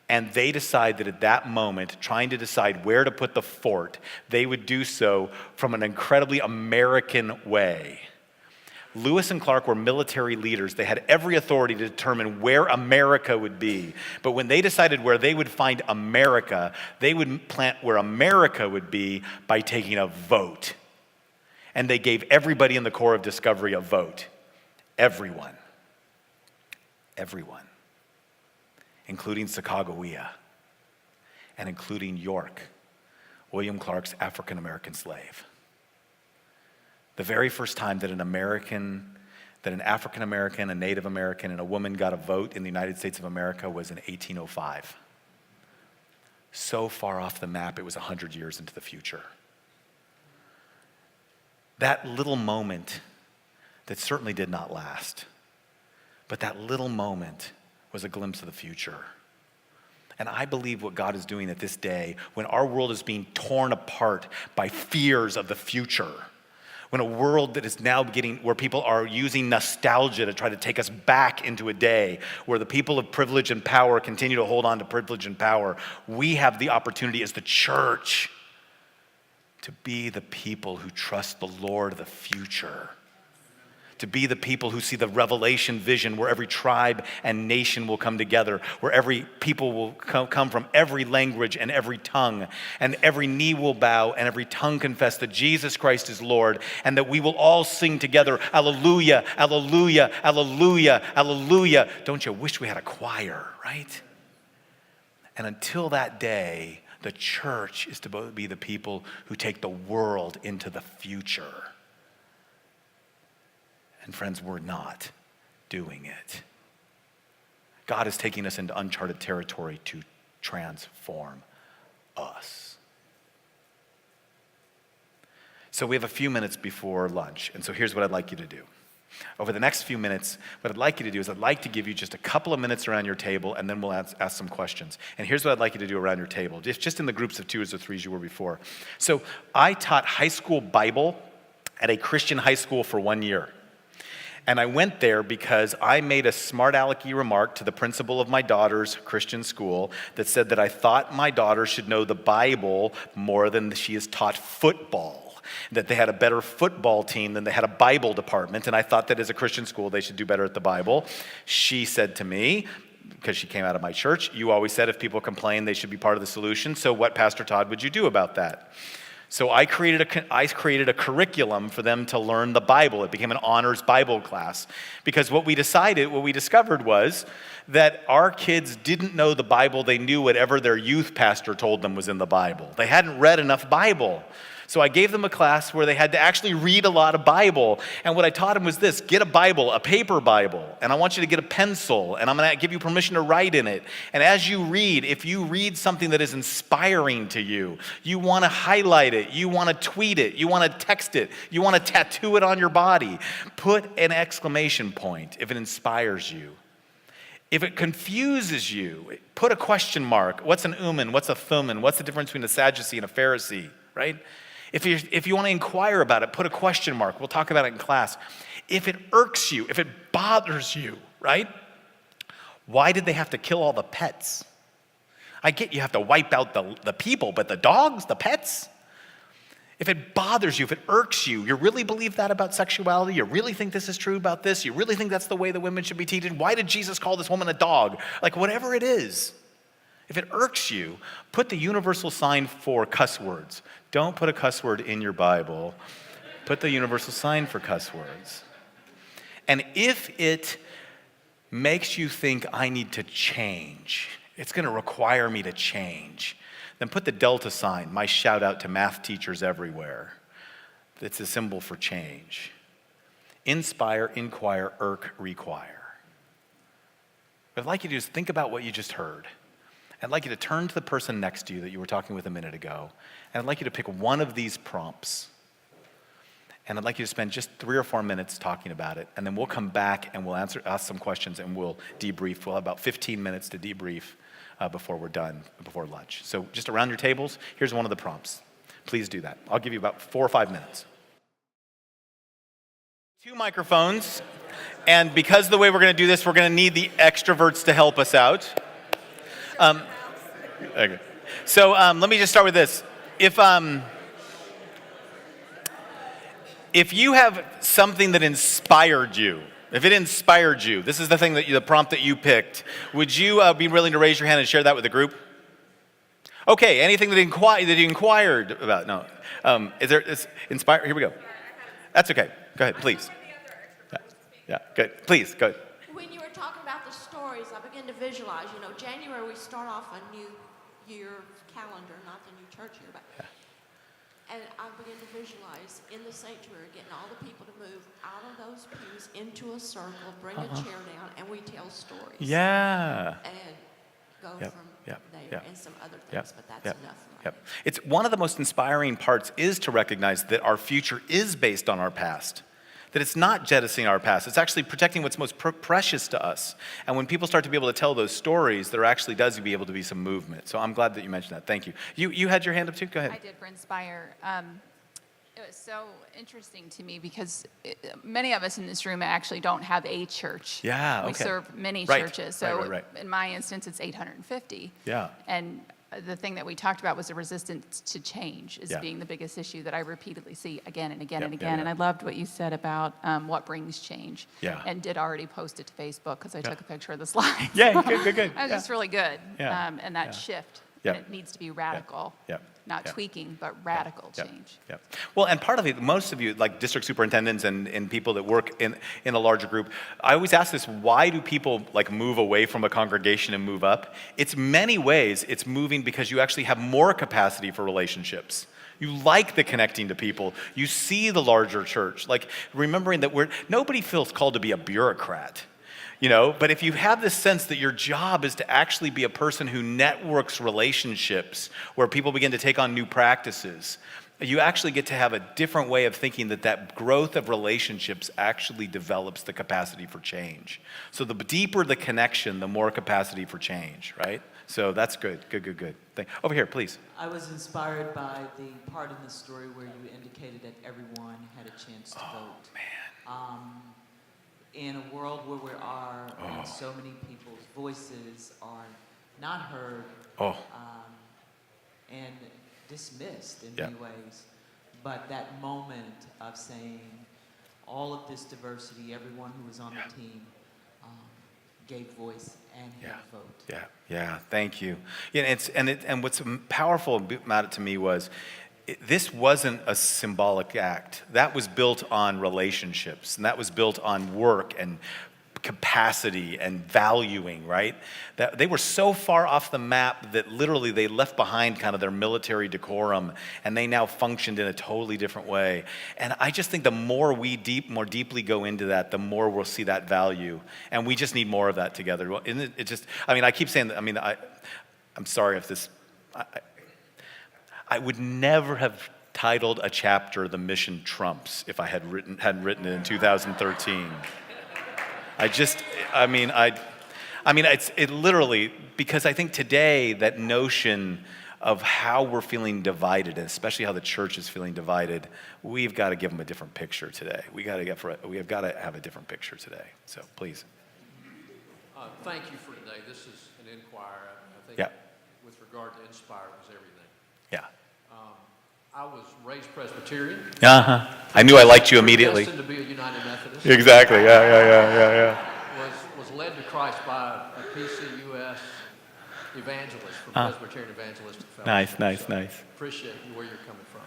And they decide that at that moment, trying to decide where to put the fort, they would do so from an incredibly American way. Lewis and Clark were military leaders. They had every authority to determine where America would be. But when they decided where they would find America, they would plant where America would be by taking a vote. And they gave everybody in the Corps of Discovery a vote. Everyone. Everyone. Including Sacagawea, and including York, William Clark's African-American slave. The very first time that an African-American, a Native American, and a woman got a vote in the United States of America was in 1805. So far off the map, it was 100 years into the future. That little moment that certainly did not last, but that little moment was a glimpse of the future. And I believe what God is doing at this day, when our world is being torn apart by fears of the future, when a world that is now where people are using nostalgia to try to take us back into a day where the people of privilege and power continue to hold on to privilege and power, we have the opportunity as the church to be the people who trust the Lord of the future. To be the people who see the Revelation vision where every tribe and nation will come together, where every people will come from every language and every tongue, and every knee will bow and every tongue confess that Jesus Christ is Lord, and that we will all sing together, Alleluia, Alleluia, Alleluia, Alleluia. Don't you wish we had a choir, right? And until that day, the church is to be the people who take the world into the future. And friends, we're not doing it. God is taking us into uncharted territory to transform us. So we have a few minutes before lunch, and so here's what I'd like you to do. Over the next few minutes, what I'd like you to do is I'd like to give you just a couple of minutes around your table, and then we'll ask some questions. And here's what I'd like you to do around your table, just in the groups of 2s or 3s you were before. So I taught high school Bible at a Christian high school for 1 year. And I went there because I made a smart alecky remark to the principal of my daughter's Christian school that said that I thought my daughter should know the Bible more than she is taught football. That they had a better football team than they had a Bible department, and I thought that as a Christian school they should do better at the Bible. She said to me, because she came out of my church, you always said if people complain they should be part of the solution, so what, Pastor Todd, would you do about that? So I created a curriculum for them to learn the Bible. It became an honors Bible class, because what we discovered was that our kids didn't know the Bible, they knew whatever their youth pastor told them was in the Bible. They hadn't read enough Bible. So I gave them a class where they had to actually read a lot of Bible. And what I taught them was this: get a Bible, a paper Bible, and I want you to get a pencil, and I'm going to give you permission to write in it. And as you read, if you read something that is inspiring to you, you want to highlight it, you want to tweet it, you want to text it, you want to tattoo it on your body, put an exclamation point if it inspires you. If it confuses you, put a question mark. What's an uman? What's a thummim? What's the difference between a Sadducee and a Pharisee, right? If you want to inquire about it, put a question mark. We'll talk about it in class. If it irks you, if it bothers you, right? Why did they have to kill all the pets? I get you have to wipe out the people, but the dogs, the pets? If it bothers you, if it irks you, you really believe that about sexuality? You really think this is true about this? You really think that's the way the women should be treated? Why did Jesus call this woman a dog? Like, whatever it is. If it irks you, put the universal sign for cuss words. Don't put a cuss word in your Bible. Put the universal sign for cuss words. And if it makes you think I need to change, it's going to require me to change, then put the delta sign, my shout out to math teachers everywhere. It's a symbol for change. Inspire, inquire, irk, require. What I'd like you to do is think about what you just heard. I'd like you to turn to the person next to you that you were talking with a minute ago, and I'd like you to pick one of these prompts. And I'd like you to spend just 3 or 4 minutes talking about it, and then we'll come back and we'll ask some questions, and we'll debrief. We'll have about 15 minutes to debrief before we're done, before lunch. So just around your tables, here's one of the prompts. Please do that. I'll give you about 4 or 5 minutes. 2 microphones, and because of the way we're going to do this, we're going to need the extroverts to help us out. Okay. So let me just start with this. If you have something that inspired you, if it inspired you, this is the prompt that you picked, would you be willing to raise your hand and share that with the group? Okay, anything that you inquired about? No. Is inspired? Here we go. That's okay. Go ahead, please. Yeah, good. Please, go ahead. When you were talking about the stories, I began to visualize, January we start off a new year calendar, not the new church year, but and I began to visualize in the sanctuary getting all the people to move out of those pews into a circle, bring a chair down, and we tell stories. Yeah. And go from there and some other things, but that's enough. It's one of the most inspiring parts is to recognize that our future is based on our past. That it's not jettisoning our past. It's actually protecting what's most precious to us. And when people start to be able to tell those stories, there actually does be able to be some movement. So I'm glad that you mentioned that. Thank you. You had your hand up too? Go ahead. I did for Inspire. It was so interesting to me because many of us in this room actually don't have a church. Yeah, okay. We serve many Right. churches. So Right. in my instance, it's 850. Yeah. And the thing that we talked about was the resistance to change as Yeah. being the biggest issue that I repeatedly see again and again Yeah, and yeah, again. yeah. And I loved what you said about what brings change. Yeah. And did already post it to Facebook because I took a picture of the slides. Yeah, good. That was just really good. Yeah. And that Yeah. shift. Yeah. And it needs to be radical. Yeah. Not Yeah. tweaking, but radical Yeah. change. Yeah. Well, and part of it, most of you, like district superintendents and people that work in a larger group, I always ask this: why do people move away from a congregation and move up? It's many ways. It's moving because you actually have more capacity for relationships. You like the connecting to people. You see the larger church. Like remembering that nobody feels called to be a bureaucrat. But if you have this sense that your job is to actually be a person who networks relationships where people begin to take on new practices, you actually get to have a different way of thinking that growth of relationships actually develops the capacity for change. So the deeper the connection, the more capacity for change, right? So that's good. Over here, please. I was inspired by the part in the story where you indicated that everyone had a chance to vote. Man. In a world where we are, and so many people's voices are not heard and dismissed in many ways, but that moment of saying all of this diversity, everyone who was on the team gave voice and had a vote. Yeah. Thank you. And what's powerful about it to me was, this wasn't a symbolic act. That was built on relationships, and that was built on work and capacity and valuing, right? That they were so far off the map that literally they left behind kind of their military decorum, and they now functioned in a totally different way. And I just think the more we more deeply go into that, the more we'll see that value, and we just need more of that together. I keep saying that. I'm sorry if this. I would never have titled a chapter "The Mission Trumps" if I hadn't written it in 2013. It's literally, because I think today that notion of how we're feeling divided, and especially how the church is feeling divided, we've got to give them a different picture today. We have got to have a different picture today. So please. Thank you for today. This is an inquiry. I think with regard to Inspire, it was everything. Yeah. I was raised Presbyterian. I knew I liked you immediately. Destined to be a United Methodist. Exactly. Yeah. Was led to Christ by a PCUS evangelist from Presbyterian Evangelistic Fellowship. Nice. Appreciate where you're coming from.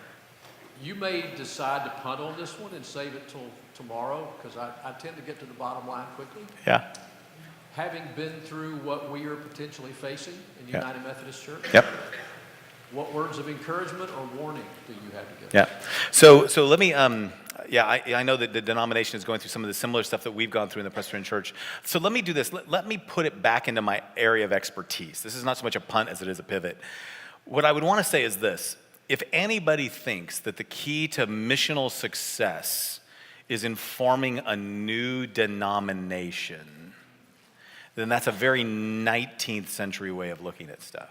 You may decide to punt on this one and save it till tomorrow, because I tend to get to the bottom line quickly. Yeah. Having been through what we are potentially facing in United Methodist Church. Yep. What words of encouragement or warning do you have to give? Yeah. So let me, I know that the denomination is going through some of the similar stuff that we've gone through in the Presbyterian Church. So let me do this. Let me put it back into my area of expertise. This is not so much a punt as it is a pivot. What I would want to say is this. If anybody thinks that the key to missional success is in forming a new denomination, then that's a very 19th century way of looking at stuff.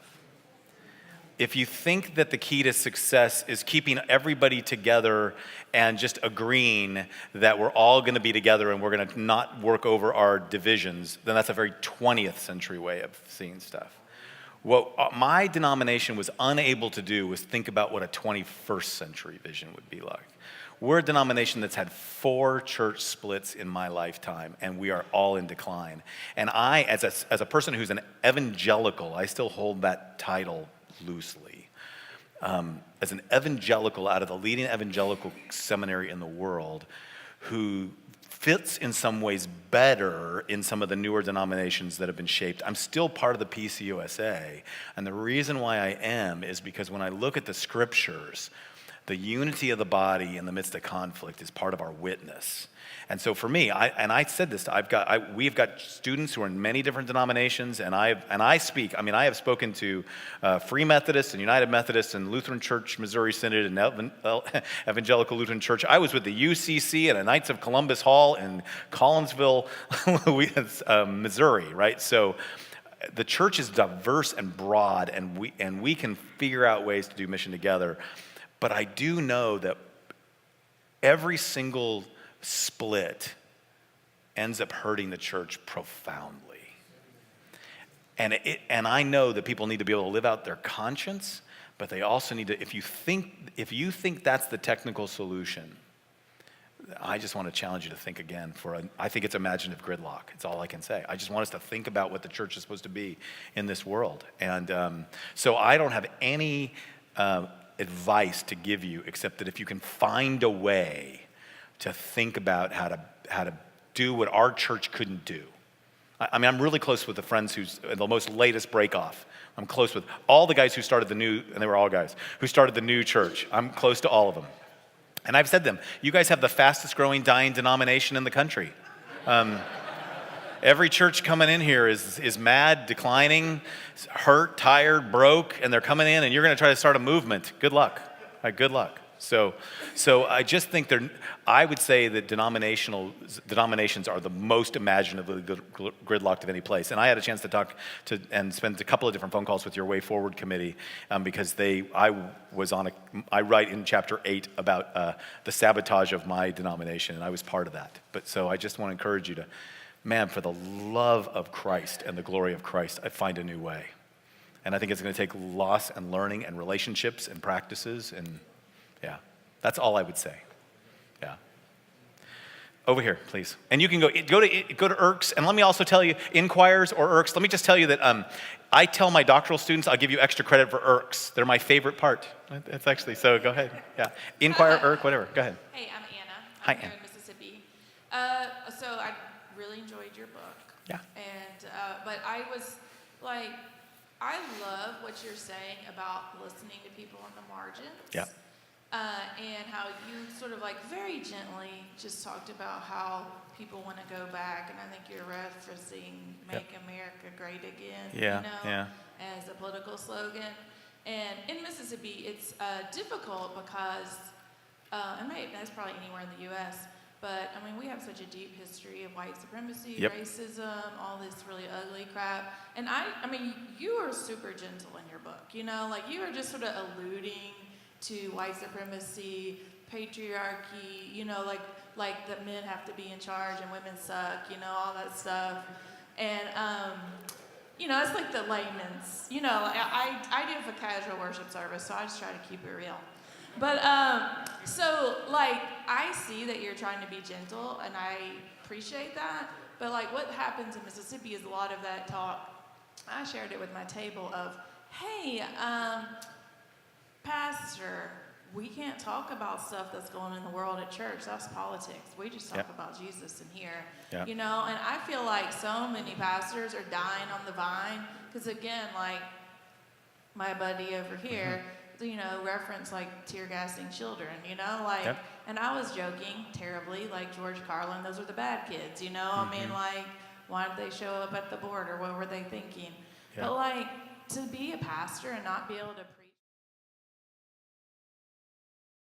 If you think that the key to success is keeping everybody together and just agreeing that we're all going to be together and we're going to not work over our divisions, then that's a very 20th century way of seeing stuff. What my denomination was unable to do was think about what a 21st century vision would be like. We're a denomination that's had 4 church splits in my lifetime, and we are all in decline. And I, as a person who's an evangelical, I still hold that title loosely. As an evangelical out of the leading evangelical seminary in the world, who fits in some ways better in some of the newer denominations that have been shaped. I'm still part of the PCUSA, and the reason why I am is because when I look at the scriptures, the unity of the body in the midst of conflict is part of our witness. And so for me, I said this, we've got students who are in many different denominations, and I have spoken to Free Methodists and United Methodists and Lutheran Church, Missouri Synod, and Evangelical Lutheran Church. I was with the UCC and a Knights of Columbus Hall in Collinsville, Missouri, right? So the church is diverse and broad, and we can figure out ways to do mission together. But I do know that every single split ends up hurting the church profoundly. And I know that people need to be able to live out their conscience, but they also need to, if you think that's the technical solution, I just want to challenge you to think again I think it's imaginative gridlock. It's all I can say. I just want us to think about what the church is supposed to be in this world. And so I don't have any advice to give you except that if you can find a way to think about how to do what our church couldn't do, I mean, I'm really close with the friends who's the most latest break off. I'm close with all the guys who started the new, and they were all guys, who started the new church. I'm close to all of them. And I've said to them, you guys have the fastest growing dying denomination in the country. Every church coming in here is mad, declining, hurt, tired, broke, and they're coming in and you're going to try to start a movement. Good luck. Good luck. So I just think I would say that denominations are the most imaginatively gridlocked of any place. And I had a chance to talk to and spend a couple of different phone calls with your Way Forward committee because I write in chapter 8 about the sabotage of my denomination, and I was part of that. But so I just want to encourage you to, man, for the love of Christ and the glory of Christ, I find a new way. And I think it's going to take loss and learning and relationships and practices and yeah, that's all I would say. Yeah. Over here, please. And you can go to IRCs. And let me also tell you, Inquires or IRCs, let me just tell you that I tell my doctoral students I'll give you extra credit for IRCs. They're my favorite part. That's actually, so go ahead. Yeah. Inquire, IRC, whatever. Go ahead. Hey, I'm Anna. Hi, I'm here Anna. in Mississippi. So I really enjoyed your book. Yeah. And, but I was like, I love what you're saying about listening to people on the margins. Yeah. And how you sort of like very gently just talked about how people want to go back, and I think you're referencing "Make America Great Again," Yeah, you know, yeah. as a political slogan. And in Mississippi, it's difficult because, and maybe that's probably anywhere in the U.S., but I mean, we have such a deep history of white supremacy, Yep. racism, all this really ugly crap. And I mean, you are super gentle in your book, you know, like you are just sort of alluding to white supremacy, patriarchy, you know, like that men have to be in charge and women suck, you know, all that stuff. And, you know, it's like the layman's, you know, I do it for casual worship service, so I just try to keep it real. But, so, like, I see that you're trying to be gentle, and I appreciate that, but, like, what happens in Mississippi is a lot of that talk. I shared it with my table of, hey, Pastor, we can't talk about stuff that's going on in the world at church. That's politics. We just talk about Jesus in here. Yeah. You know, and I feel like so many pastors are dying on the vine because, again, like my buddy over here, you know, reference like tear gassing children, you know, like, and I was joking terribly, like George Carlin, those are the bad kids, you know, I mean, like, why did they show up at the border? What were they thinking? But like, to be a pastor and not be able to preach